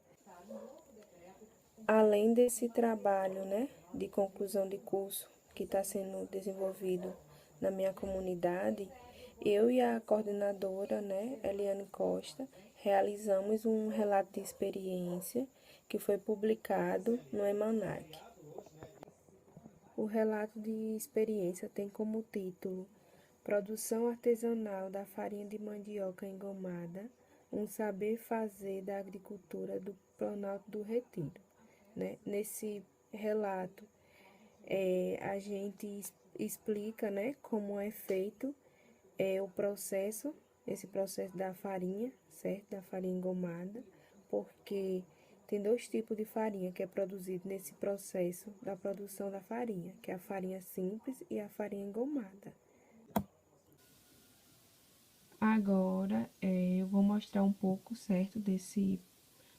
Além desse trabalho, né, de conclusão de curso que está sendo desenvolvido na minha comunidade, eu e a coordenadora, né, Eliane Costa, realizamos um relato de experiência que foi publicado no Emanac. O relato de experiência tem como título Produção artesanal da farinha de mandioca engomada, um saber fazer da agricultura do Planalto do Retiro. Né? Nesse relato, a gente explica, né, como é feito o processo, esse processo da farinha, certo? Da farinha engomada, porque tem 2 tipos de farinha que é produzido nesse processo da produção da farinha, que é a farinha simples e a farinha engomada. Agora, eu vou mostrar um pouco, certo, desse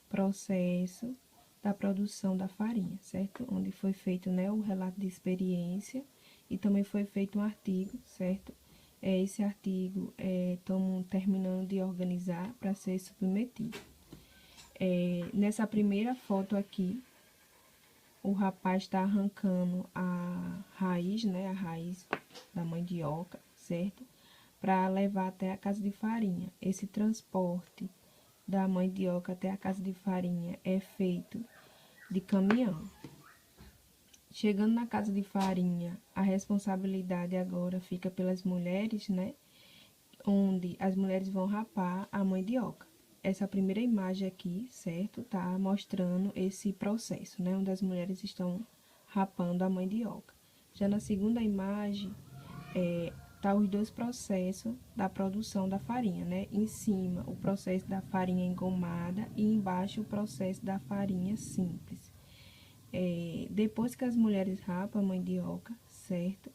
processo da produção da farinha, certo? Onde foi feito, né, o relato de experiência e também foi feito um artigo, certo? Esse artigo estamos terminando de organizar para ser submetido. Nessa primeira foto aqui, o rapaz está arrancando a raiz, né, a raiz da mandioca, certo? Para levar até a casa de farinha. Esse transporte da mandioca até a casa de farinha é feito de caminhão. Chegando na casa de farinha, a responsabilidade agora fica pelas mulheres, né? Onde as mulheres vão rapar a mandioca. Essa primeira imagem aqui, certo? Tá mostrando esse processo, né? Onde as mulheres estão rapando a mandioca. Já na segunda imagem, tá os 2 processos da produção da farinha, né? Em cima, o processo da farinha engomada e embaixo o processo da farinha simples. Depois que as mulheres rapam a mandioca, certo?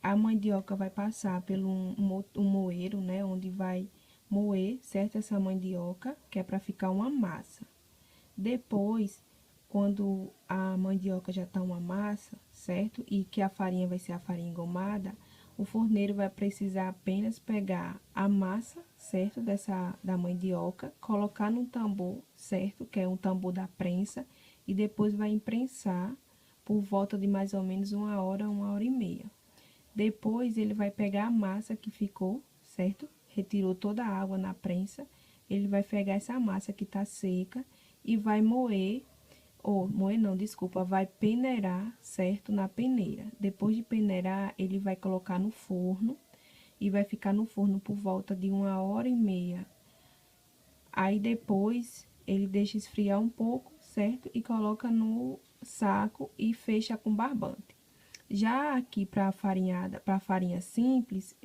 A mandioca vai passar pelo um moeiro, né? Onde vai moer, certo? Essa mandioca, que é para ficar uma massa. Depois, quando a mandioca já está uma massa, certo? E que a farinha vai ser a farinha engomada, o forneiro vai precisar apenas pegar a massa, certo? Da mandioca, colocar num tambor, certo? Que é um tambor da prensa, e depois vai imprensar por volta de mais ou menos 1 hora, 1h30. Depois ele vai pegar a massa que ficou, certo? Retirou toda a água na prensa, ele vai pegar essa massa que está seca e vai moer, vai peneirar, certo? Na peneira. Depois de peneirar, ele vai colocar no forno e vai ficar no forno por volta de 1h30. Aí depois ele deixa esfriar um pouco, certo? E coloca no saco e fecha com barbante. Já aqui para a farinha simples,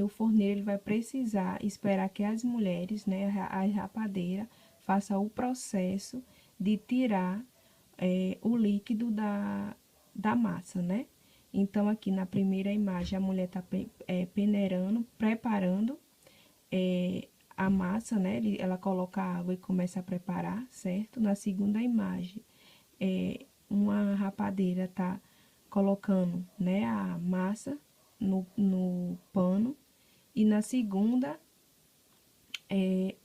o forneiro ele vai precisar esperar que as mulheres, né, as rapadeiras, façam o processo de tirar o líquido da massa, né? Então, aqui na primeira imagem, a mulher está peneirando, preparando a massa, né? Ela coloca a água e começa a preparar, certo? Na segunda imagem, uma rapadeira está colocando, né, a massa no pano. E na segunda,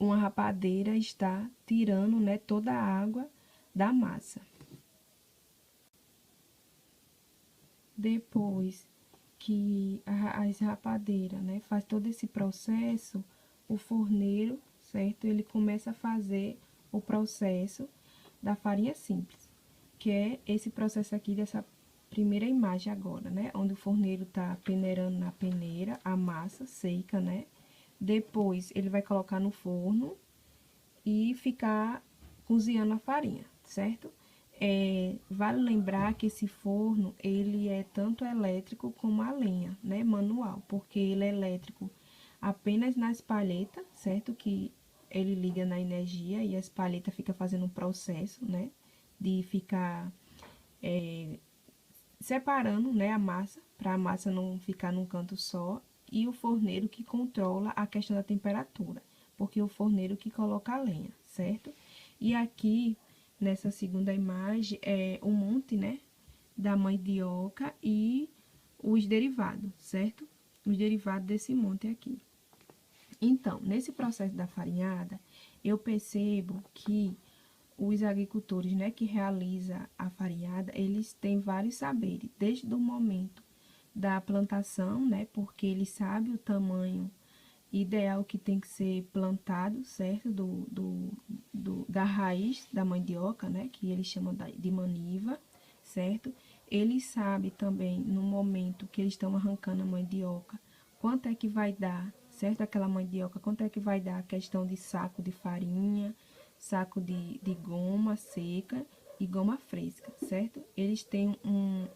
uma rapadeira está tirando, né, toda a água da massa. Depois que as rapadeiras, né, faz todo esse processo, o forneiro, certo? Ele começa a fazer o processo da farinha simples, que é esse processo aqui dessa primeira imagem agora, né? Onde o forneiro tá peneirando na peneira a massa seca, né? Depois ele vai colocar no forno e ficar cozinhando a farinha, certo? Vale lembrar que esse forno, ele é tanto elétrico como a lenha, né? Manual, porque ele é elétrico apenas nas palhetas, certo? Que ele liga na energia e as palhetas ficam fazendo um processo, né, de ficar separando, né, a massa, para a massa não ficar num canto só, e o forneiro que controla a questão da temperatura, porque o forneiro que coloca a lenha, certo? E aqui, nessa segunda imagem, é um monte, né, da mandioca e os derivados, certo? Os derivados desse monte aqui. Então, nesse processo da farinhada, eu percebo que os agricultores, né, que realizam a farinhada, eles têm vários saberes, desde o momento da plantação, né, porque eles sabem o tamanho ideal que tem que ser plantado, certo, da raiz da mandioca, né, que eles chamam de maniva, certo? Eles sabem também, no momento que eles estão arrancando a mandioca, quanto é que vai dar, certo, aquela mandioca, quanto é que vai dar a questão de saco de farinha, saco de goma seca e goma fresca, certo? Eles têm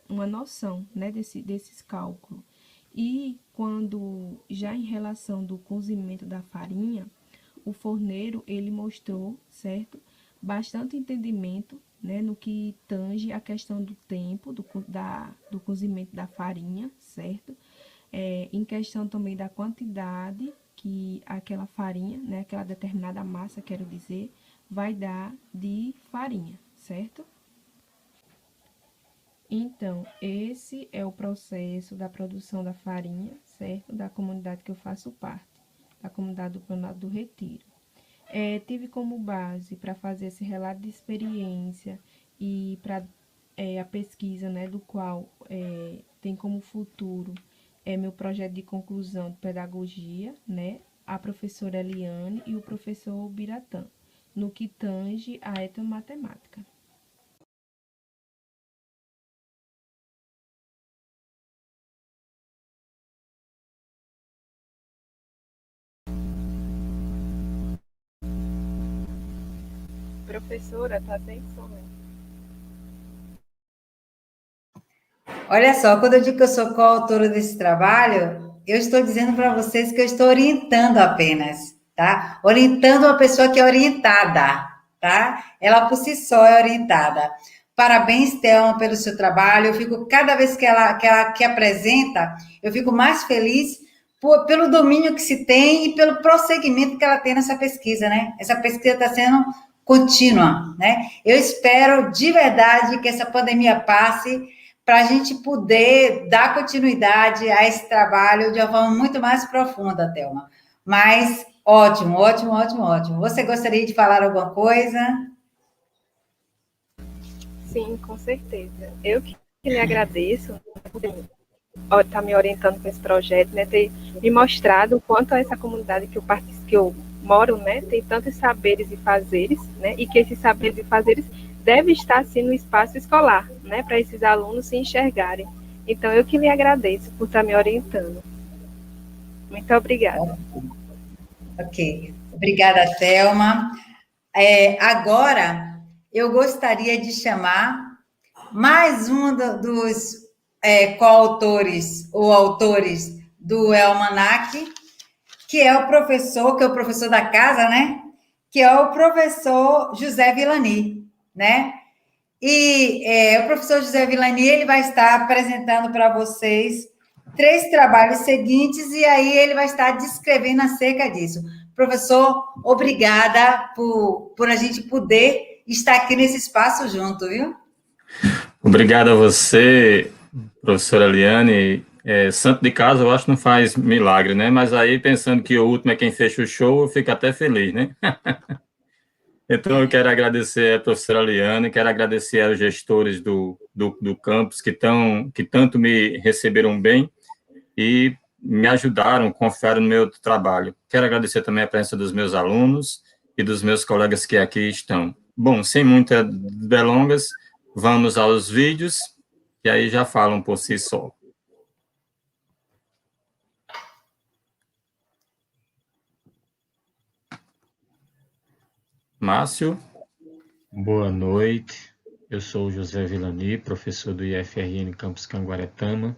uma noção, né, desses cálculos. E quando, já em relação do cozimento da farinha, o forneiro, ele mostrou, certo, bastante entendimento, né, no que tange a questão do tempo, do cozimento da farinha, certo? Em questão também da quantidade que aquela farinha, né, aquela determinada massa, quero dizer, vai dar de farinha, certo? Então, esse é o processo da produção da farinha, certo? Da comunidade que eu faço parte, da comunidade do Planalto do Retiro. Tive como base para fazer esse relato de experiência e para a pesquisa, né, do qual tem como futuro meu projeto de conclusão de pedagogia, né, a professora Eliane e o professor Biratã, no que tange a etnomatemática. Professora, tá sem som. Olha só, quando eu digo que eu sou coautora desse trabalho, eu estou dizendo para vocês que eu estou orientando apenas, tá? Orientando uma pessoa que é orientada, tá? Ela por si só é orientada. Parabéns, Thelma, pelo seu trabalho. Eu fico, cada vez que ela apresenta, eu fico mais feliz pelo domínio que se tem e pelo prosseguimento que ela tem nessa pesquisa, né? Essa pesquisa está sendo contínua, né? Eu espero de verdade que essa pandemia passe para a gente poder dar continuidade a esse trabalho de uma forma muito mais profunda, Thelma. Mas ótimo, ótimo, ótimo, ótimo. Você gostaria de falar alguma coisa? Sim, com certeza. Eu que lhe agradeço por estar me orientando com esse projeto, né, ter me mostrado o quanto essa comunidade que eu moro, né, tem tantos saberes e fazeres, né, e que esses saberes e fazeres devem estar, sim, no espaço escolar, né, para esses alunos se enxergarem. Então, eu que lhe agradeço por estar me orientando. Muito obrigada. Ok. Obrigada, Thelma. Agora, eu gostaria de chamar mais um dos coautores ou autores do Almanac, que é o professor da casa, né? Que é o professor José Villani, né? E o professor José Villani, ele vai estar apresentando para vocês 3 trabalhos seguintes, e aí ele vai estar descrevendo acerca disso. Professor, obrigada por a gente poder estar aqui nesse espaço junto, viu? Obrigado a você, professora Eliane. Santo de casa, eu acho que não faz milagre, né? Mas aí, pensando que o último é quem fecha o show, eu fico até feliz, né? Então, eu quero agradecer a professora Eliane, quero agradecer aos gestores do campus que tanto me receberam bem e me ajudaram, confiaram no meu trabalho. Quero agradecer também a presença dos meus alunos e dos meus colegas que aqui estão. Bom, sem muitas delongas, vamos aos vídeos, que aí já falam por si só. Márcio. Boa noite, eu sou o José Villani, professor do IFRN Campus Canguaretama,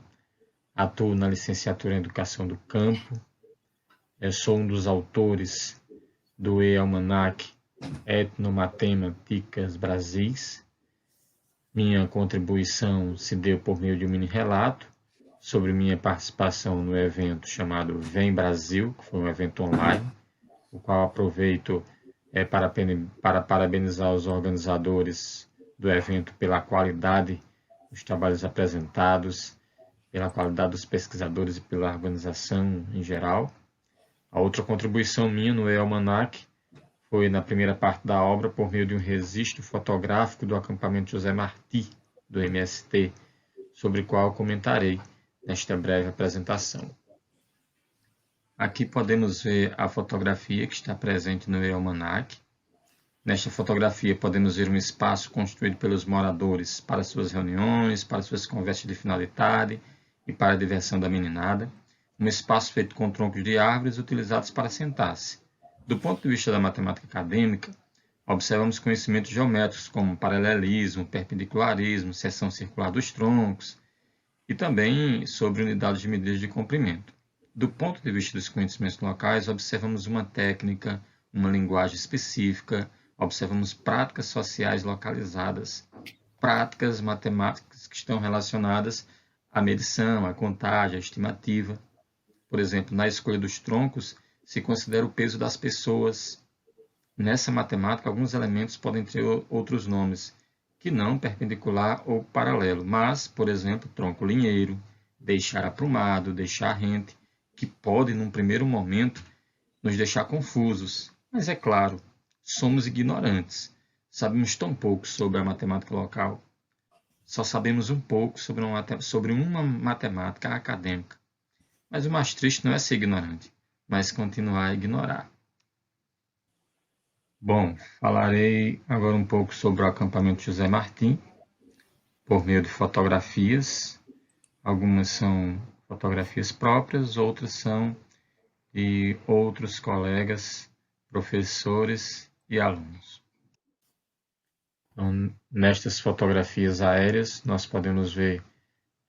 atuo na licenciatura em Educação do Campo, eu sou um dos autores do E-Almanac Etnomatemáticas Brasis. Minha contribuição se deu por meio de um mini-relato sobre minha participação no evento chamado Vem Brasil, que foi um evento online, o qual aproveito para parabenizar os organizadores do evento pela qualidade dos trabalhos apresentados, pela qualidade dos pesquisadores e pela organização em geral. A outra contribuição minha no E-Almanac foi na primeira parte da obra por meio de um registro fotográfico do acampamento José Martí, do MST, sobre o qual comentarei nesta breve apresentação. Aqui podemos ver a fotografia que está presente no E-Almanac. Nesta fotografia podemos ver um espaço construído pelos moradores para suas reuniões, para suas conversas de final de tarde e para a diversão da meninada. Um espaço feito com troncos de árvores utilizados para sentar-se. Do ponto de vista da matemática acadêmica, observamos conhecimentos geométricos como paralelismo, perpendicularismo, seção circular dos troncos e também sobre unidades de medida de comprimento. Do ponto de vista dos conhecimentos locais, observamos uma técnica, uma linguagem específica, observamos práticas sociais localizadas, práticas matemáticas que estão relacionadas à medição, à contagem, à estimativa. Por exemplo, na escolha dos troncos, se considera o peso das pessoas. Nessa matemática, alguns elementos podem ter outros nomes, que não perpendicular ou paralelo, mas, por exemplo, tronco linheiro, deixar aprumado, deixar rente, que pode, num primeiro momento, nos deixar confusos. Mas, é claro, somos ignorantes. Sabemos tão pouco sobre a matemática local. Só sabemos um pouco sobre uma matemática acadêmica. Mas o mais triste não é ser ignorante, mas continuar a ignorar. Bom, falarei agora um pouco sobre o acampamento José Martí, por meio de fotografias. Algumas são fotografias próprias, outras são de outros colegas, professores e alunos. Então, nestas fotografias aéreas, nós podemos ver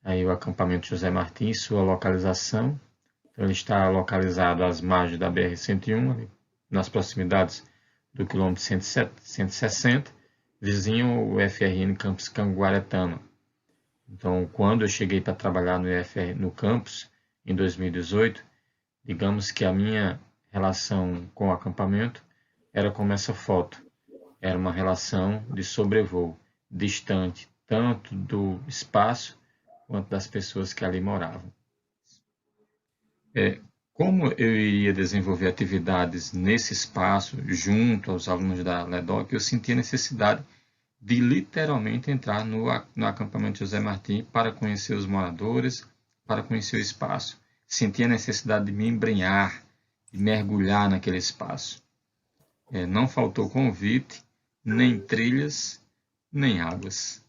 aí o acampamento José Martí, sua localização. Então, ele está localizado às margens da BR-101, nas proximidades do quilômetro 160, vizinho ao FRN Campus Canguaretama. Então, quando eu cheguei para trabalhar no campus, em 2018, digamos que a minha relação com o acampamento era como essa foto. Era uma relação de sobrevoo, distante tanto do espaço quanto das pessoas que ali moravam. Como eu iria desenvolver atividades nesse espaço, junto aos alunos da LEDOC, eu senti a necessidade de literalmente entrar no acampamento José Martí para conhecer os moradores, para conhecer o espaço. Senti a necessidade de me embrenhar, de mergulhar naquele espaço. Não faltou convite, nem trilhas, nem águas.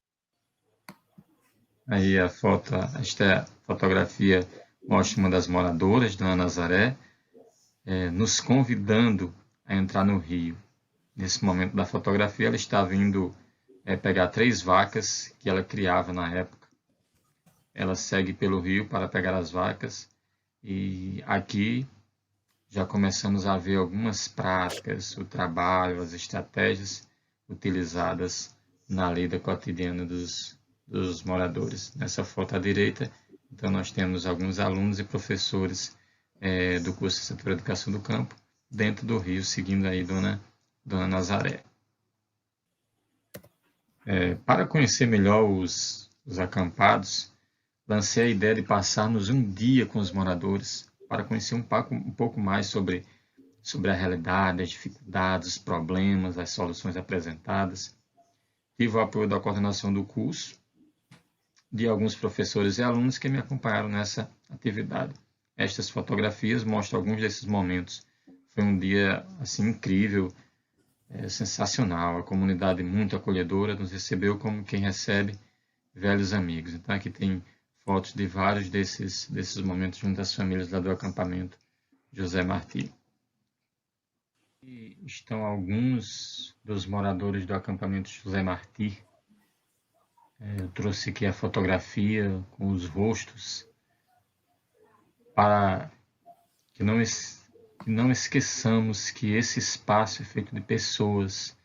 Aí esta fotografia mostra uma das moradoras, Dona Nazaré, nos convidando a entrar no rio. Nesse momento da fotografia, ela está vindo pegar 3 vacas que ela criava na época. Ela segue pelo rio para pegar as vacas e aqui já começamos a ver algumas práticas, o trabalho, as estratégias utilizadas na lida cotidiana dos moradores. Nessa foto à direita, então, nós temos alguns alunos e professores do curso de Licenciatura em Educação do Campo dentro do rio, seguindo aí Dona Nazaré. Para conhecer melhor os acampados, lancei a ideia de passarmos um dia com os moradores para conhecer um pouco mais sobre a realidade, as dificuldades, os problemas, as soluções apresentadas. Tive o apoio da coordenação do curso, de alguns professores e alunos que me acompanharam nessa atividade. Estas fotografias mostram alguns desses momentos. Foi um dia assim incrível, sensacional. A comunidade muito acolhedora nos recebeu como quem recebe velhos amigos. Então aqui tem fotos de vários desses momentos junto às famílias lá do acampamento José Martí. E estão alguns dos moradores do acampamento José Martí. Eu trouxe aqui a fotografia com os rostos para que que não esqueçamos que esse espaço é feito de pessoas,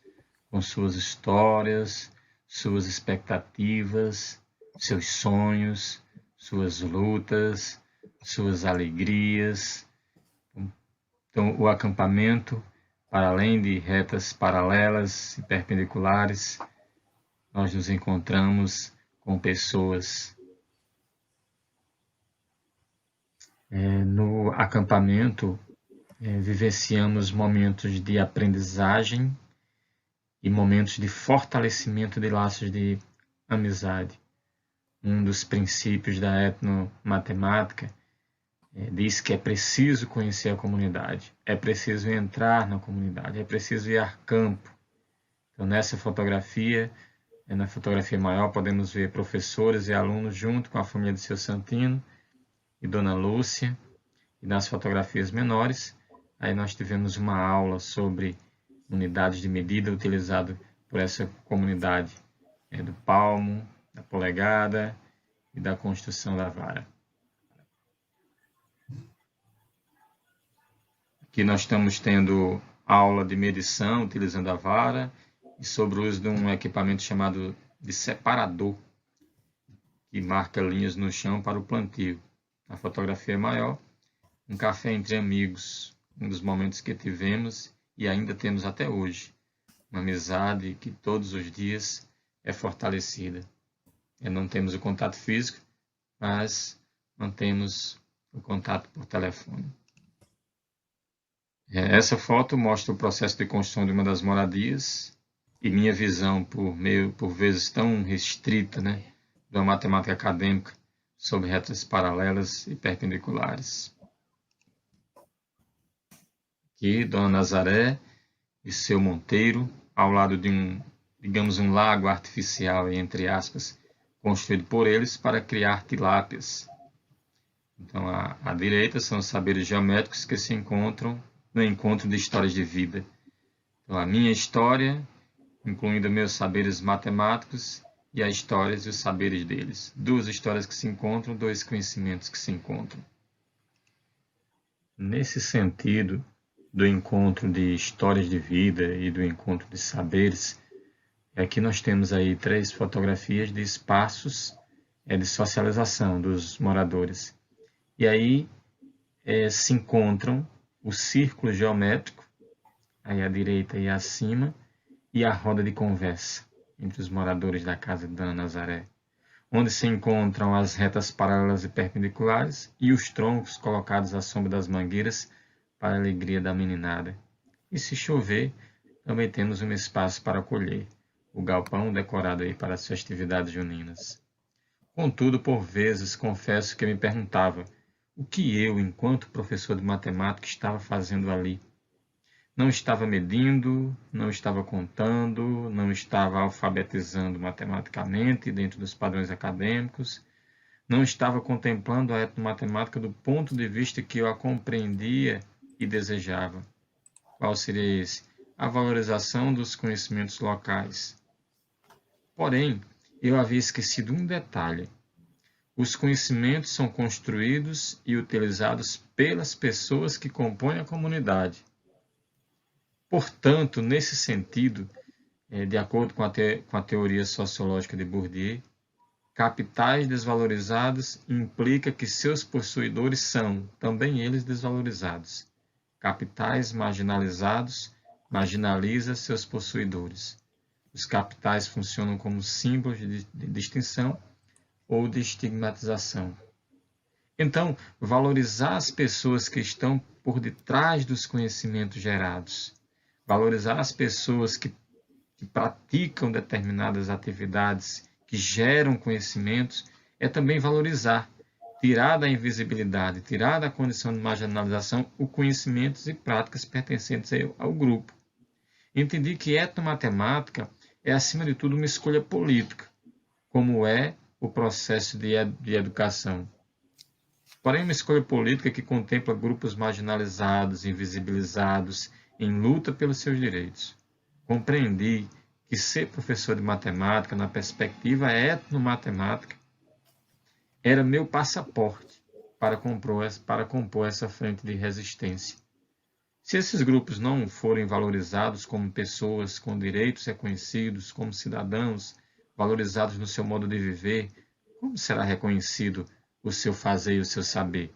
com suas histórias, suas expectativas, seus sonhos, suas lutas, suas alegrias. Então, o acampamento, para além de retas paralelas e perpendiculares, nós nos encontramos com pessoas. No acampamento, vivenciamos momentos de aprendizagem e momentos de fortalecimento de laços de amizade. Um dos princípios da etnomatemática diz que é preciso conhecer a comunidade, é preciso entrar na comunidade, é preciso ir a campo. Então, nessa fotografia, na fotografia maior, podemos ver professores e alunos junto com a família de seu Santino e Dona Lúcia. E nas fotografias menores, aí nós tivemos uma aula sobre unidades de medida utilizado por essa comunidade, do palmo, da polegada e da construção da vara. Aqui nós estamos tendo aula de medição utilizando a vara e sobre o uso de um equipamento chamado de separador, que marca linhas no chão para o plantio. A fotografia maior, um café entre amigos, um dos momentos que tivemos e ainda temos até hoje. Uma amizade que todos os dias é fortalecida. Não temos o contato físico, mas mantemos o contato por telefone. Essa foto mostra o processo de construção de uma das moradias e minha visão, por vezes tão restrita, de uma matemática acadêmica sobre retas paralelas e perpendiculares. Aqui, Dona Nazaré e seu Monteiro, ao lado de um lago artificial, entre aspas, construído por eles para criar tilápias. Então, à direita são os saberes geométricos que se encontram no encontro de histórias de vida. Então, a minha história, incluindo meus saberes matemáticos, e as histórias e os saberes deles. Duas histórias que se encontram, dois conhecimentos que se encontram. Nesse sentido, do encontro de histórias de vida e do encontro de saberes, aqui nós temos aí 3 fotografias de espaços de socialização dos moradores. E aí se encontram o círculo geométrico, aí à direita e acima, e a roda de conversa entre os moradores da casa de Dona Nazaré, onde se encontram as retas paralelas e perpendiculares e os troncos colocados à sombra das mangueiras para a alegria da meninada. E se chover, também temos um espaço para colher, o galpão decorado aí para as festividades juninas. Contudo, por vezes, confesso que me perguntava o que eu, enquanto professor de matemática, estava fazendo ali. Não estava medindo, não estava contando, não estava alfabetizando matematicamente dentro dos padrões acadêmicos, não estava contemplando a etnomatemática do ponto de vista que eu a compreendia e desejava. Qual seria esse? A valorização dos conhecimentos locais. Porém, eu havia esquecido um detalhe. Os conhecimentos são construídos e utilizados pelas pessoas que compõem a comunidade. Portanto, nesse sentido, de acordo com a teoria sociológica de Bourdieu, capitais desvalorizados implica que seus possuidores são, também eles, desvalorizados. Capitais marginalizados marginaliza seus possuidores. Os capitais funcionam como símbolos de distinção ou de estigmatização. Então, valorizar as pessoas que estão por detrás dos conhecimentos gerados, valorizar as pessoas que praticam determinadas atividades, que geram conhecimentos, é também valorizar, tirar da invisibilidade, tirar da condição de marginalização os conhecimentos e práticas pertencentes ao grupo. Entendi que etnomatemática é, acima de tudo, uma escolha política, como é o processo de educação. Porém, uma escolha política que contempla grupos marginalizados, invisibilizados, em luta pelos seus direitos. Compreendi que ser professor de matemática, na perspectiva etnomatemática, era meu passaporte para compor essa frente de resistência. Se esses grupos não forem valorizados como pessoas com direitos reconhecidos, como cidadãos valorizados no seu modo de viver, como será reconhecido o seu fazer e o seu saber?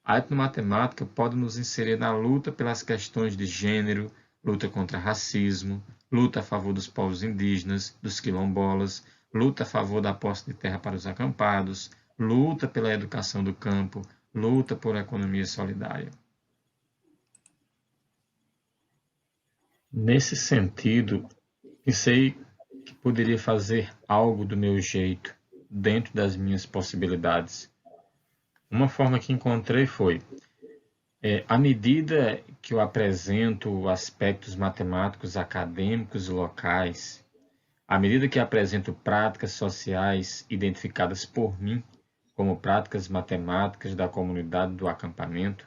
A etnomatemática pode nos inserir na luta pelas questões de gênero, luta contra racismo, luta a favor dos povos indígenas, dos quilombolas, luta a favor da posse de terra para os acampados, luta pela educação do campo, luta por economia solidária. Nesse sentido, pensei que poderia fazer algo do meu jeito, dentro das minhas possibilidades. Uma forma que encontrei foi, à medida que eu apresento aspectos matemáticos acadêmicos e locais, à medida que apresento práticas sociais identificadas por mim como práticas matemáticas da comunidade do acampamento,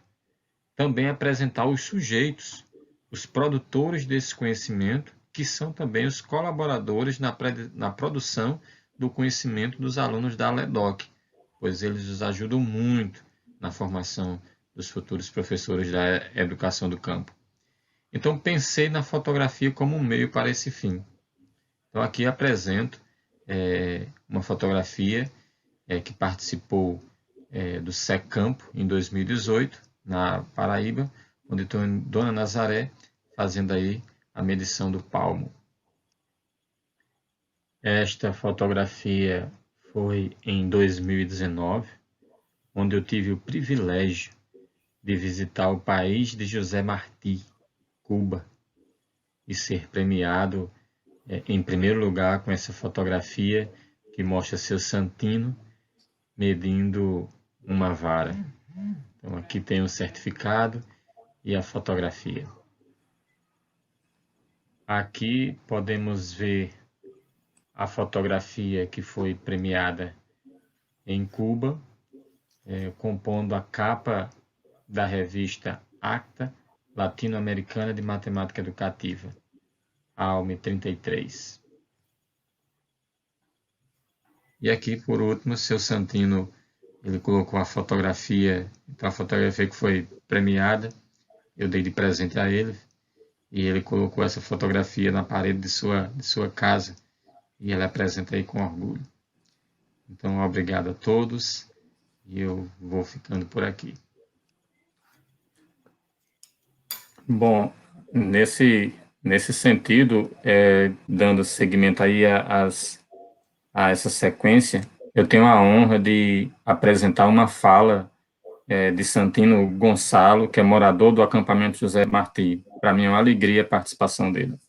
também apresentar os sujeitos, os produtores desse conhecimento, que são também os colaboradores na produção do conhecimento dos alunos da LEDOC, pois eles nos ajudam muito na formação dos futuros professores da educação do campo. Então, pensei na fotografia como um meio para esse fim. Então, aqui apresento uma fotografia que participou do SECampo em 2018, na Paraíba, onde estou em Dona Nazaré, fazendo aí a medição do palmo. Esta fotografia foi em 2019, onde eu tive o privilégio de visitar o país de José Martí, Cuba, e ser premiado em primeiro lugar com essa fotografia que mostra seu santino medindo uma vara. Então aqui tem o certificado e a fotografia. Aqui podemos ver a fotografia que foi premiada em Cuba, compondo a capa da revista Acta Latino-Americana de Matemática Educativa, ALME 33. E aqui, por último, seu Santino, ele colocou a fotografia, então a fotografia que foi premiada, eu dei de presente a ele, e ele colocou essa fotografia na parede de sua casa, e ele apresenta aí com orgulho. Então, obrigado a todos, e eu vou ficando por aqui. Bom, nesse sentido, dando seguimento aí a essa sequência, eu tenho a honra de apresentar uma fala de Santino Gonçalo, que é morador do acampamento José Martí. Para mim é uma alegria a participação dele.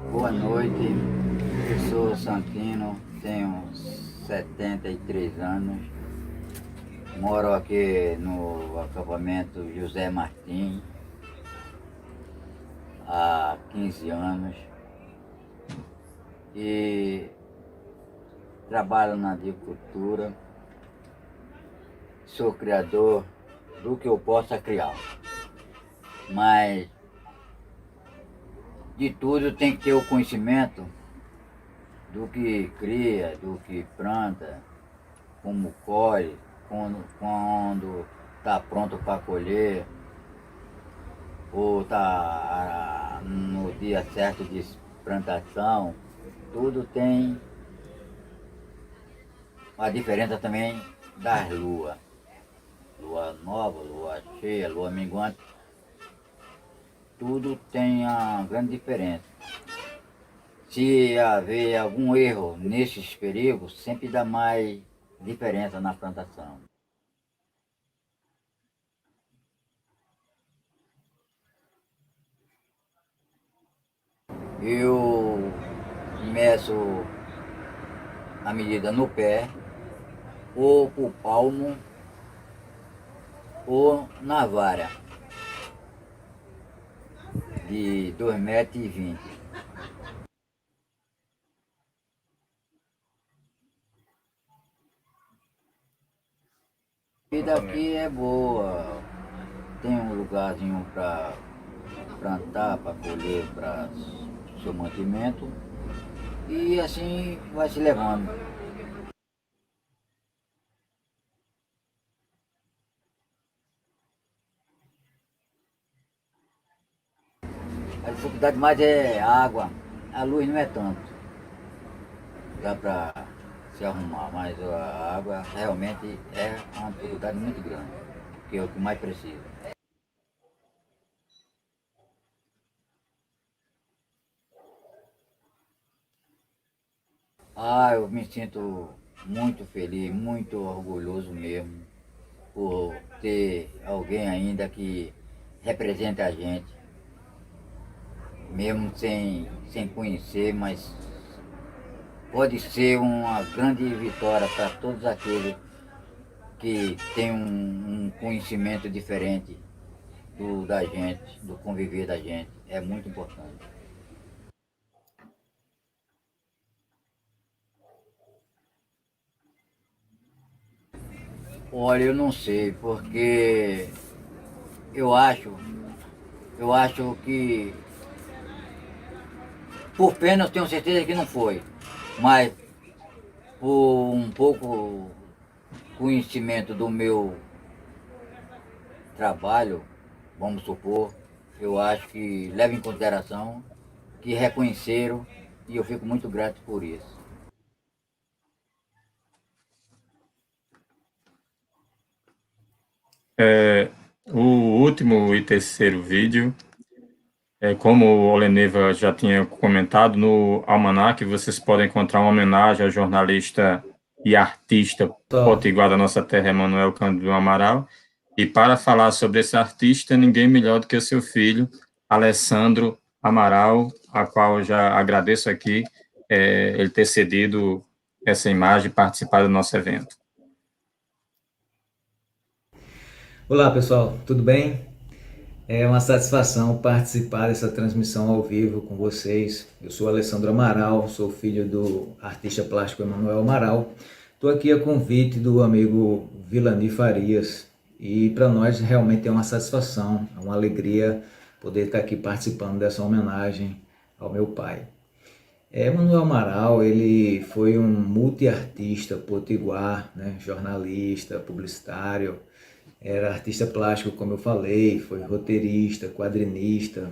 Boa noite, eu sou Santino, tenho 73 anos, moro aqui no acampamento José Martí há 15 anos e trabalho na agricultura, sou criador do que eu possa criar, mas de tudo tem que ter o conhecimento do que cria, do que planta, como colhe, quando está pronto para colher, ou está no dia certo de plantação, tudo tem a diferença também das luas. Lua nova, lua cheia, lua minguante. Tudo tem uma grande diferença. Se haver algum erro nesses períodos, sempre dá mais diferença na plantação. Eu meço a medida no pé, ou por palmo, ou na vara, de 2,20 metros. E daqui é boa, tem um lugarzinho para plantar, para colher, para seu mantimento. e assim vai se levando. A dificuldade mais é a água, a luz não é tanto, dá para se arrumar, mas a água realmente é uma dificuldade muito grande, que é o que mais precisa. Eu me sinto muito feliz, muito orgulhoso mesmo, por ter alguém ainda que represente a gente, mesmo sem conhecer, mas pode ser uma grande vitória para todos aqueles que têm um conhecimento diferente da gente, do conviver da gente. É muito importante. Olha, eu não sei, porque eu acho, eu acho que, por pena eu tenho certeza que não foi, mas por um pouco conhecimento do meu trabalho, vamos supor, eu acho que leva em consideração que reconheceram e eu fico muito grato por isso. O último e terceiro vídeo, como o Oleneva já tinha comentado, no Almanac vocês podem encontrar uma homenagem ao jornalista e artista potiguar da nossa terra, Emanuel Cândido Amaral. E para falar sobre esse artista, ninguém melhor do que o seu filho, Alessandro Amaral, a qual eu já agradeço aqui ele ter cedido essa imagem e participar do nosso evento. Olá pessoal, tudo bem? É uma satisfação participar dessa transmissão ao vivo com vocês. Eu sou Alessandro Amaral, sou filho do artista plástico Emanuel Amaral. Estou aqui a convite do amigo Vilani Farias e para nós realmente é uma satisfação, é uma alegria poder estar aqui participando dessa homenagem ao meu pai. Emanuel Amaral, ele foi um multiartista potiguar, né? Jornalista, publicitário, era artista plástico, como eu falei, foi roteirista, quadrinista,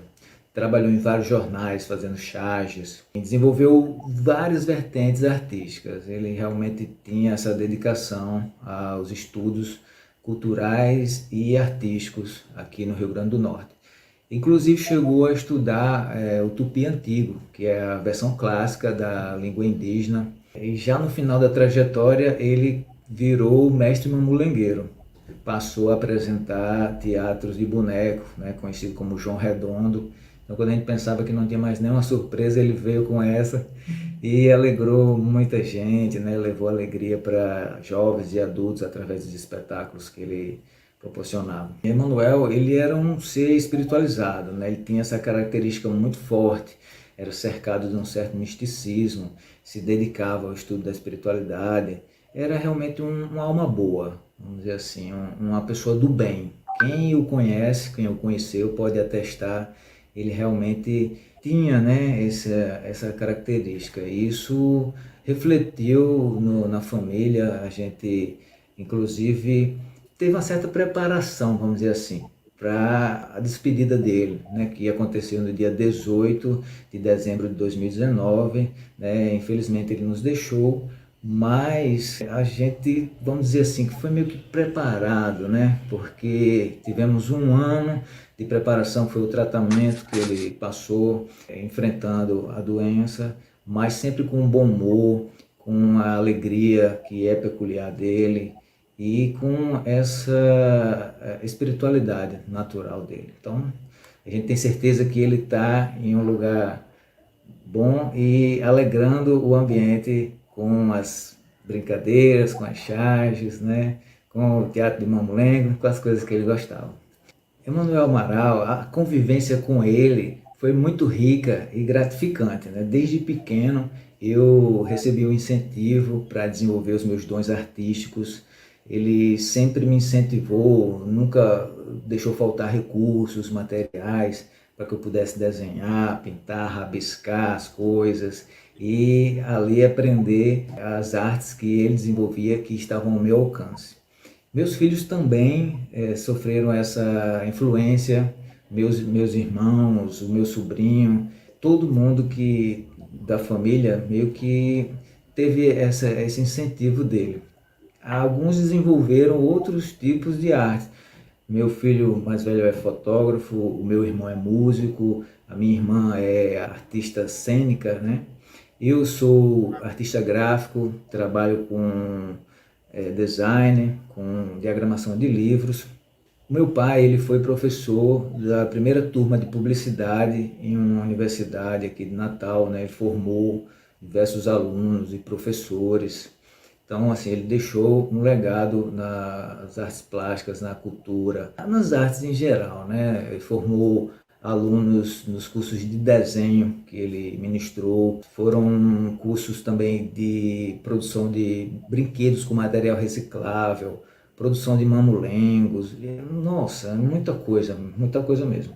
trabalhou em vários jornais fazendo charges, desenvolveu várias vertentes artísticas. Ele realmente tinha essa dedicação aos estudos culturais e artísticos aqui no Rio Grande do Norte. Inclusive chegou a estudar o tupi antigo, que é a versão clássica da língua indígena. E já no final da trajetória ele virou mestre mamulengueiro. Passou a apresentar teatros de boneco, né, conhecido como João Redondo. Então, quando a gente pensava que não tinha mais nenhuma surpresa, ele veio com essa e alegrou muita gente, né, levou alegria para jovens e adultos através dos espetáculos que ele proporcionava. Emanuel, ele era um ser espiritualizado, né, ele tinha essa característica muito forte, era cercado de um certo misticismo, se dedicava ao estudo da espiritualidade, era realmente uma alma boa, vamos dizer assim, uma pessoa do bem. Quem o conhece, quem o conheceu, pode atestar, ele realmente tinha, né, essa característica. Isso refletiu na família, a gente, inclusive, teve uma certa preparação, vamos dizer assim, para a despedida dele, né, que aconteceu no dia 18 de dezembro de 2019. Né, infelizmente ele nos deixou, mas a gente, vamos dizer assim, que foi meio que preparado, né? Porque tivemos um ano de preparação, foi o tratamento que ele passou, enfrentando a doença, mas sempre com um bom humor, com a alegria que é peculiar dele e com essa espiritualidade natural dele. Então, a gente tem certeza que ele está em um lugar bom e alegrando o ambiente com as brincadeiras, com as charges, né? Com o teatro de mamulengo, com as coisas que ele gostava. Emanuel Amaral, a convivência com ele foi muito rica e gratificante. Né? Desde pequeno eu recebi um incentivo para desenvolver os meus dons artísticos. Ele sempre me incentivou, nunca deixou faltar recursos, materiais para que eu pudesse desenhar, pintar, rabiscar as coisas e ali aprender as artes que ele desenvolvia que estavam ao meu alcance. Meus filhos também sofreram essa influência, meus irmãos, o meu sobrinho, todo mundo da família meio que teve esse incentivo dele. Alguns desenvolveram outros tipos de arte. Meu filho mais velho é fotógrafo, o meu irmão é músico, a minha irmã é artista cênica, né? Eu sou artista gráfico, trabalho com design, com diagramação de livros. Meu pai, ele foi professor da primeira turma de publicidade em uma universidade aqui de Natal, né? Ele formou diversos alunos e professores. Então, assim, ele deixou um legado nas artes plásticas, na cultura, nas artes em geral, né? Ele formou alunos nos cursos de desenho que ele ministrou. Foram cursos também de produção de brinquedos com material reciclável, produção de mamulengos. Nossa, muita coisa mesmo.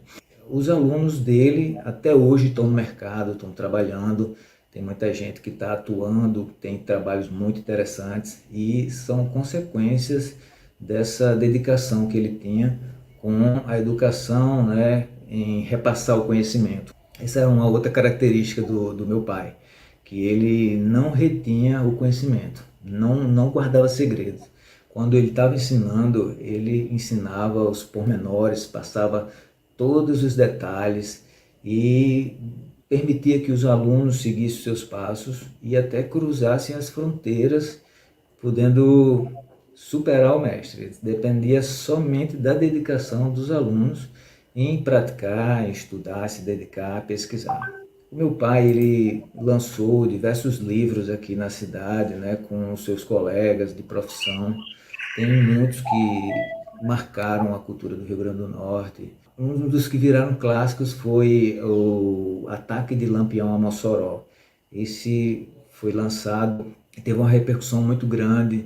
Os alunos dele até hoje estão no mercado, estão trabalhando. Tem muita gente que está atuando, tem trabalhos muito interessantes e são consequências dessa dedicação que ele tinha com a educação, né, em repassar o conhecimento. Essa é uma outra característica do meu pai, que ele não retinha o conhecimento, não guardava segredos. Quando ele estava ensinando, ele ensinava os pormenores, passava todos os detalhes e permitia que os alunos seguissem seus passos e até cruzassem as fronteiras, podendo superar o mestre. Dependia somente da dedicação dos alunos em praticar, em estudar, se dedicar, pesquisar. O meu pai, ele lançou diversos livros aqui na cidade, né, com os seus colegas de profissão. Tem muitos que marcaram a cultura do Rio Grande do Norte. Um dos que viraram clássicos foi o Ataque de Lampião a Mossoró. Esse foi lançado e teve uma repercussão muito grande.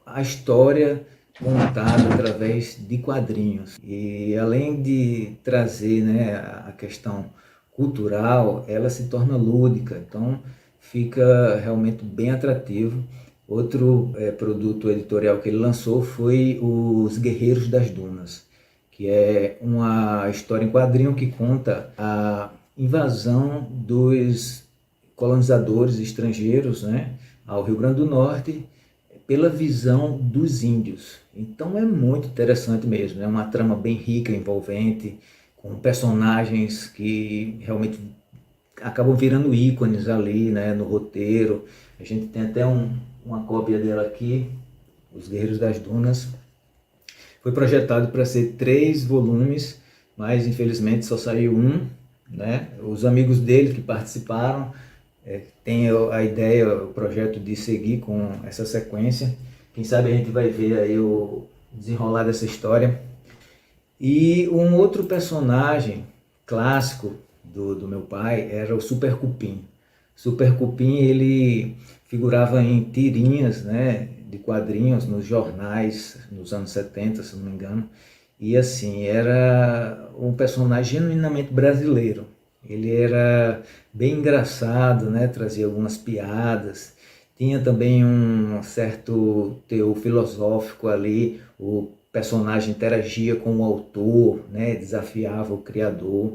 A história contada através de quadrinhos. E além de trazer, né, a questão cultural, ela se torna lúdica. Então fica realmente bem atrativo. Outro produto editorial que ele lançou foi Os Guerreiros das Dunas, que é uma história em quadrinho que conta a invasão dos colonizadores estrangeiros, né, ao Rio Grande do Norte pela visão dos índios. Então é muito interessante mesmo, é uma trama bem rica, envolvente, com personagens que realmente acabam virando ícones ali, né, no roteiro. A gente tem até uma cópia dela aqui, Os Guerreiros das Dunas. Foi projetado para ser 3 volumes, mas infelizmente só saiu um, né? Os amigos dele que participaram têm a ideia, o projeto de seguir com essa sequência. Quem sabe a gente vai ver aí o desenrolar dessa história. E um outro personagem clássico do meu pai era o Super Cupim. Super Cupim, ele figurava em tirinhas, né, de quadrinhos nos jornais nos anos 70, se não me engano. E assim, era um personagem genuinamente brasileiro. Ele era bem engraçado, né, trazia algumas piadas. Tinha também um certo teor filosófico ali. O personagem interagia com o autor, né, desafiava o criador.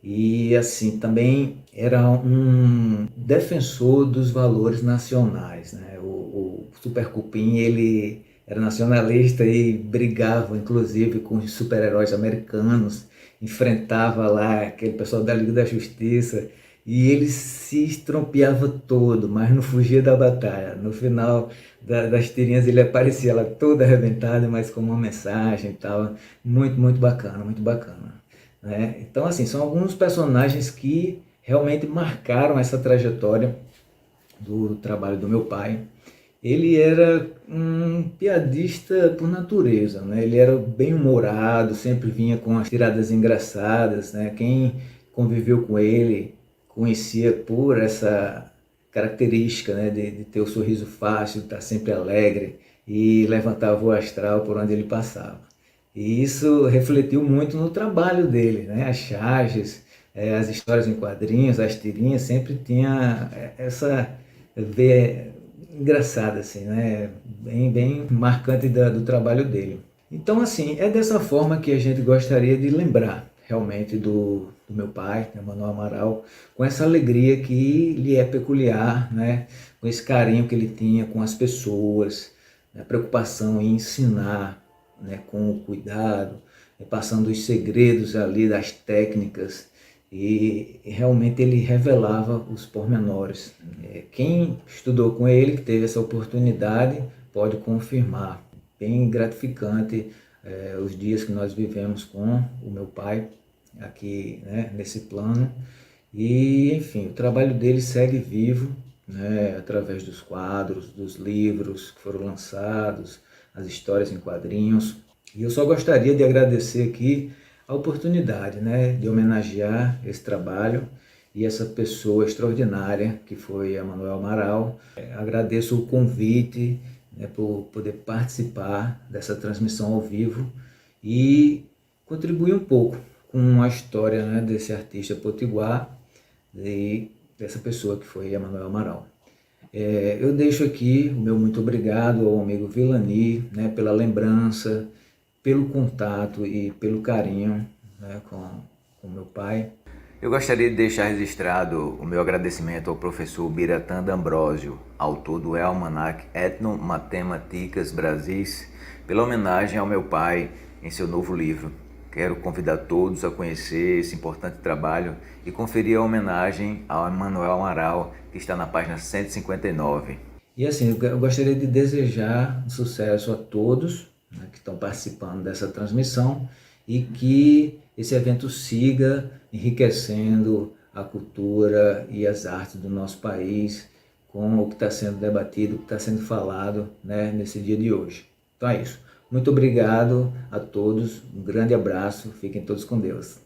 E assim, também era um defensor dos valores nacionais, né? O Super Cupim, ele era nacionalista e brigava inclusive com os super-heróis americanos, enfrentava lá aquele pessoal da Liga da Justiça e ele se estropiava todo, mas não fugia da batalha. No final das tirinhas ele aparecia lá todo arrebentado, mas com uma mensagem e tal. Muito bacana, muito bacana. Então, assim, são alguns personagens que realmente marcaram essa trajetória do trabalho do meu pai. Ele era um piadista por natureza, né? Ele era bem humorado, sempre vinha com as tiradas engraçadas, né? Quem conviveu com ele conhecia por essa característica, né? De ter o sorriso fácil, de estar sempre alegre e levantava o astral por onde ele passava. E isso refletiu muito no trabalho dele, né? As charges, as histórias em quadrinhos, as tirinhas, sempre tinha essa veia engraçada, assim, né? Bem marcante do trabalho dele. Então, assim, é dessa forma que a gente gostaria de lembrar realmente do meu pai, né, Manuel Amaral, com essa alegria que lhe é peculiar, né? Com esse carinho que ele tinha com as pessoas, a preocupação em ensinar, né, com o cuidado, passando os segredos ali das técnicas, e realmente ele revelava os pormenores. Quem estudou com ele, que teve essa oportunidade, pode confirmar. Bem gratificante os dias que nós vivemos com o meu pai aqui, né, nesse plano. E, enfim, o trabalho dele segue vivo, né, através dos quadros, dos livros que foram lançados, as histórias em quadrinhos. E eu só gostaria de agradecer aqui a oportunidade, né, de homenagear esse trabalho e essa pessoa extraordinária que foi a Manuel Amaral. Agradeço o convite, né, por poder participar dessa transmissão ao vivo e contribuir um pouco com a história, né, desse artista potiguar e dessa pessoa que foi a Manuel Amaral. Eu deixo aqui o meu muito obrigado ao amigo Vilani, né, pela lembrança, pelo contato e pelo carinho, né, com meu pai. Eu gostaria de deixar registrado o meu agradecimento ao professor Biratã D'Ambrosio, autor do Almanac Ethnomathematicas Brasis, pela homenagem ao meu pai em seu novo livro. Quero convidar todos a conhecer esse importante trabalho e conferir a homenagem ao Manuel Amaral, que está na página 159. E assim, eu gostaria de desejar um sucesso a todos, né, que estão participando dessa transmissão, e que esse evento siga enriquecendo a cultura e as artes do nosso país com o que está sendo debatido, o que está sendo falado, né, nesse dia de hoje. Então é isso. Muito obrigado a todos, um grande abraço, fiquem todos com Deus.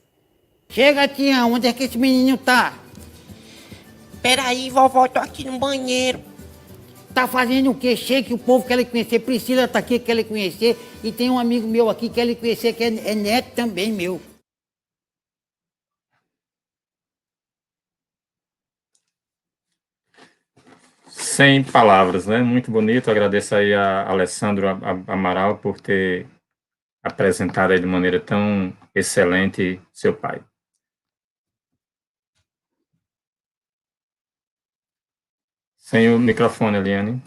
Chega, tia, onde é que esse menino tá? Peraí, vovó, tô aqui no banheiro. Tá fazendo o quê? Chega que o povo quer lhe conhecer, Priscila tá aqui, quer lhe conhecer, e tem um amigo meu aqui que quer lhe conhecer, que é neto também meu. Sem palavras, né? Muito bonito. Agradeço aí a Alessandro Amaral por ter apresentado aí de maneira tão excelente seu pai. Sem o microfone, Eliane.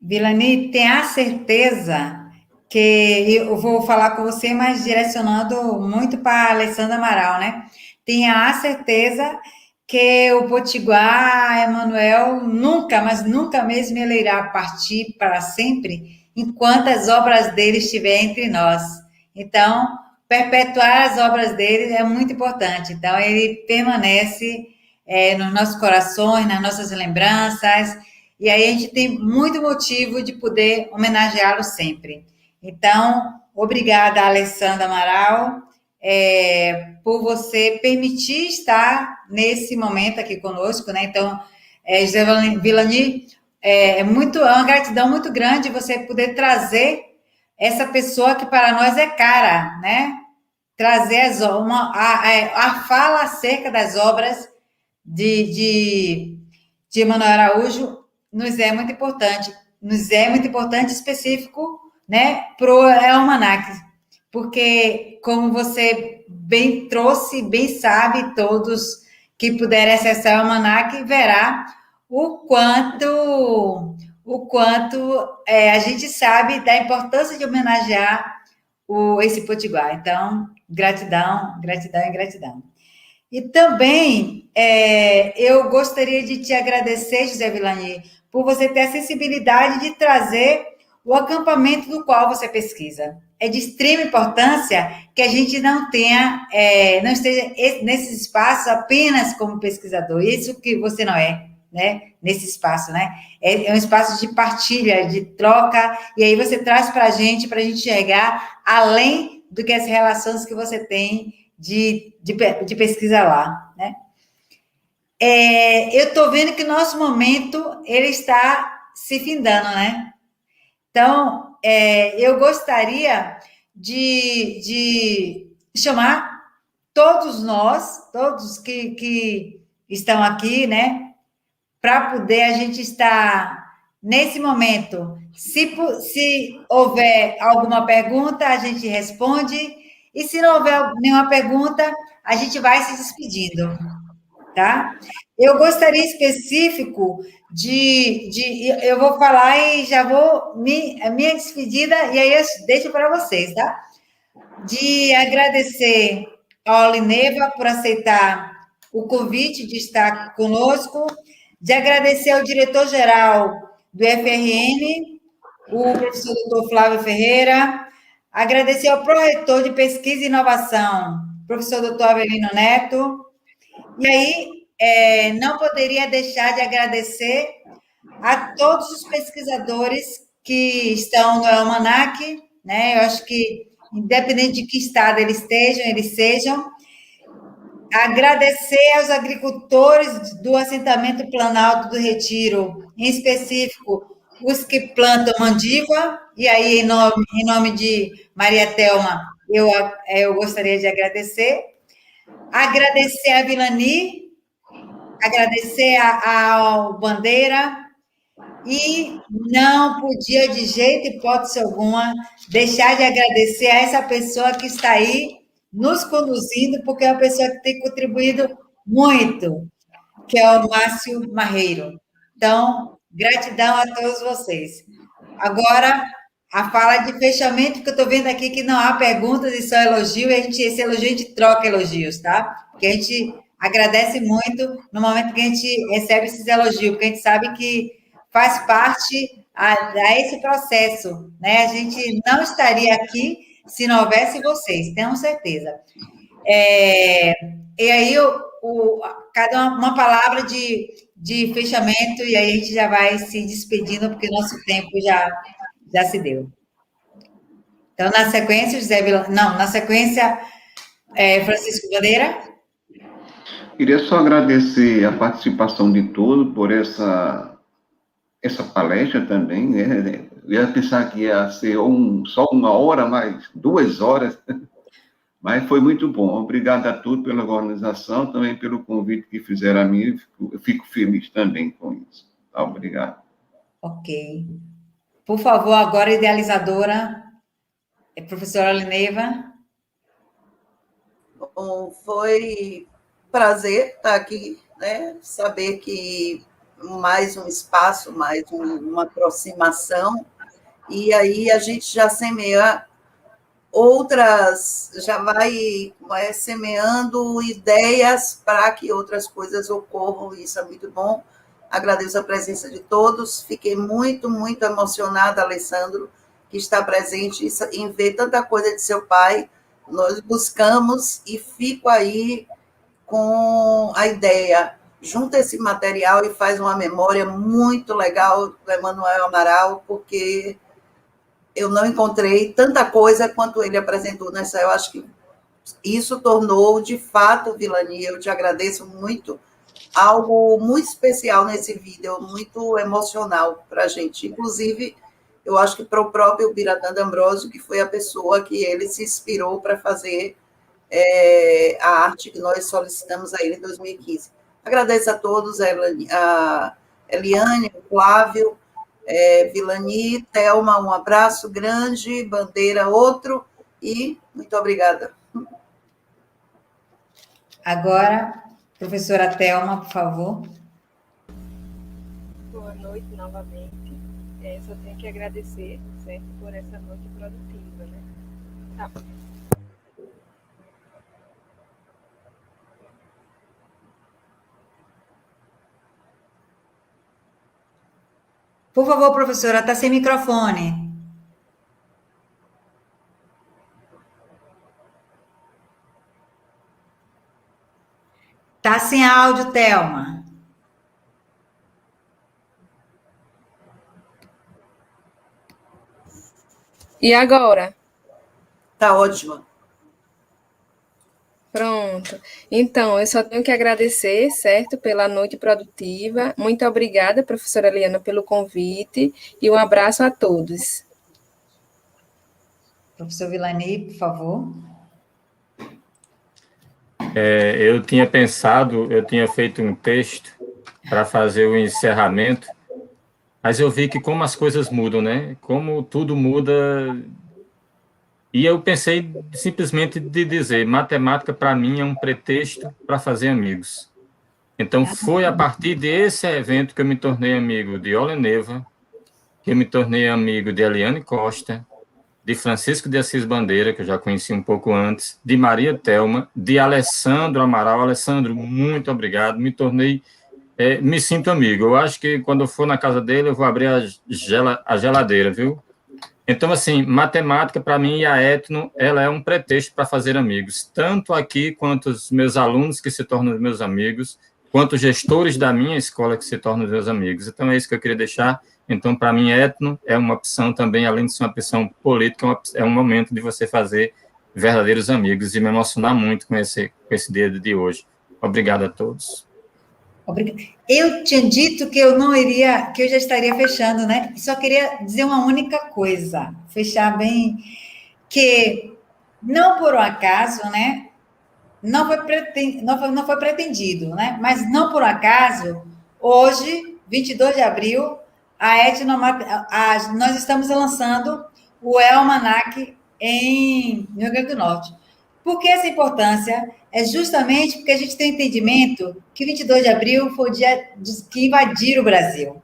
Vilani, tenha certeza que eu vou falar com você, mas direcionando muito para a Alessandra Amaral, né? Tenha a certeza que o Potiguar, Emanuel, nunca, mas nunca mesmo ele irá partir para sempre, enquanto as obras dele estiverem entre nós. Então, perpetuar as obras dele é muito importante. Então, ele permanece nos nossos corações, nas nossas lembranças, e aí a gente tem muito motivo de poder homenageá-lo sempre. Então, obrigada, Alessandra Amaral, por você permitir estar nesse momento aqui conosco, né? Então, José Vilani, é uma gratidão muito grande você poder trazer essa pessoa que para nós é cara, né? Trazer a fala acerca das obras de Emanuel Araújo nos é muito importante específico, né, para o Almanac, porque, como você bem trouxe, bem sabe, todos que puderem acessar o Almanac verá o quanto a gente sabe da importância de homenagear esse Potiguar. Então, gratidão, gratidão e gratidão. E também eu gostaria de te agradecer, José Vilani, por você ter a sensibilidade de trazer o acampamento do qual você pesquisa. É de extrema importância que a gente não esteja nesse espaço apenas como pesquisador, isso que você não é, né? Nesse espaço, né? É um espaço de partilha, de troca, e aí você traz para a gente chegar além do que as relações que você tem de pesquisa lá, né? Eu estou vendo que o nosso momento, ele está se findando, né? Então, eu gostaria de chamar todos nós, todos que estão aqui, né, para poder a gente estar nesse momento. Se houver alguma pergunta, a gente responde, e se não houver nenhuma pergunta, a gente vai se despedindo, tá? Eu gostaria específico eu vou falar e já vou, a minha despedida, e aí eu deixo para vocês, tá? De agradecer ao Olineva por aceitar o convite de estar conosco, de agradecer ao diretor-geral do FRN, o professor Dr. Flávio Ferreira, agradecer ao pró-reitor de Pesquisa e Inovação, professor Dr. Avelino Neto, e aí não poderia deixar de agradecer a todos os pesquisadores que estão no Almanac, né? Eu acho que, independente de que estado eles sejam, agradecer aos agricultores do assentamento Planalto do Retiro, em específico, os que plantam mandiva, e aí, em nome de Maria Thelma, eu gostaria de agradecer a Vilani, agradecer ao Bandeira, e não podia, de jeito, hipótese alguma, deixar de agradecer a essa pessoa que está aí nos conduzindo, porque é uma pessoa que tem contribuído muito, que é o Márcio Marreiro. Então, gratidão a todos vocês. Agora, a fala de fechamento, que eu estou vendo aqui que não há perguntas e só elogio, e esse elogio a gente troca elogios, tá? Porque a gente agradece muito no momento que a gente recebe esses elogios, porque a gente sabe que faz parte a esse processo, né? A gente não estaria aqui se não houvesse vocês, tenham certeza. E aí, cada uma palavra de fechamento, e aí a gente já vai se despedindo, porque nosso tempo já se deu. Então, na sequência, Francisco Bandeira. Queria só agradecer a participação de todos por essa palestra também, né? Eu ia pensar que ia ser só 1 hora, mas 2 horas, mas foi muito bom. Obrigado a todos pela organização, também pelo convite que fizeram a mim, eu fico feliz também com isso. Tá, obrigado. Ok. Por favor, agora, idealizadora, professora Olineva. Bom, foi prazer estar aqui, né? Saber que mais um espaço, mais uma aproximação, e aí a gente já semeia outras, já vai semeando ideias para que outras coisas ocorram, e isso é muito bom. Agradeço a presença de todos, fiquei muito, muito emocionada, Alessandro, que está presente em ver tanta coisa de seu pai. Nós buscamos e fico aí com a ideia, junta esse material e faz uma memória muito legal do Emanuel Amaral, porque eu não encontrei tanta coisa quanto ele apresentou nessa. Eu acho que isso tornou, de fato, Vilani, eu te agradeço muito, algo muito especial nesse vídeo, muito emocional para a gente. Inclusive, eu acho que para o próprio Biratã D'Ambrosio, que foi a pessoa que ele se inspirou para fazer a arte que nós solicitamos a ele em 2015. Agradeço a todos, a Eliane, o Flávio, Vilani, Thelma, um abraço grande, Bandeira, outro, e muito obrigada. Agora, professora Thelma, por favor. Boa noite novamente. Só tenho que agradecer, certo, por essa noite produtiva, né? Tá. Por favor, professora, está sem microfone. Está sem áudio, Thelma. E agora? Está ótima. Pronto. Então, eu só tenho que agradecer, certo, pela noite produtiva. Muito obrigada, professora Eliana, pelo convite e um abraço a todos. Professor Vilani, por favor. Eu tinha feito um texto para fazer o encerramento, mas eu vi que como as coisas mudam, né? Como tudo muda. E eu pensei simplesmente de dizer, matemática para mim é um pretexto para fazer amigos. Então foi a partir desse evento que eu me tornei amigo de Oleneva, que eu me tornei amigo de Eliane Costa, de Francisco de Assis Bandeira, que eu já conheci um pouco antes, de Maria Thelma, de Alessandro Amaral. Alessandro, muito obrigado, me sinto amigo. Eu acho que quando eu for na casa dele, eu vou abrir a geladeira, viu? Então, assim, matemática, para mim, e a Etno, ela é um pretexto para fazer amigos, tanto aqui quanto os meus alunos que se tornam meus amigos, quanto os gestores da minha escola que se tornam meus amigos. Então, é isso que eu queria deixar. Então, para mim, Etno é uma opção também, além de ser uma opção política, é um momento de você fazer verdadeiros amigos e me emocionar muito com esse dia de hoje. Obrigado a todos. Eu tinha dito que eu não iria, que eu já estaria fechando, né? Só queria dizer uma única coisa, fechar bem, que não por um acaso, né? Não foi pretendido, né? Mas não por um acaso, hoje, 22 de abril, nós estamos lançando o Almanac no Rio Grande do Norte. Por que essa importância? É justamente porque a gente tem entendimento que 22 de abril foi o dia que invadiram o Brasil.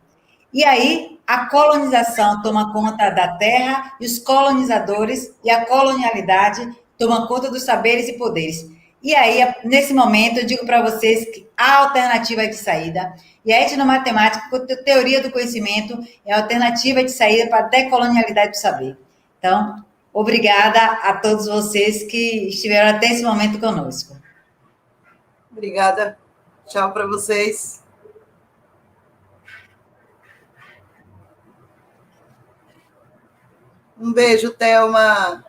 E aí, a colonização toma conta da terra e os colonizadores e a colonialidade tomam conta dos saberes e poderes. E aí, nesse momento, eu digo para vocês que há alternativa de saída. E a etnomatemática, a teoria do conhecimento, é a alternativa de saída para a decolonialidade do saber. Então, obrigada a todos vocês que estiveram até esse momento conosco. Obrigada. Tchau para vocês. Um beijo, Thelma.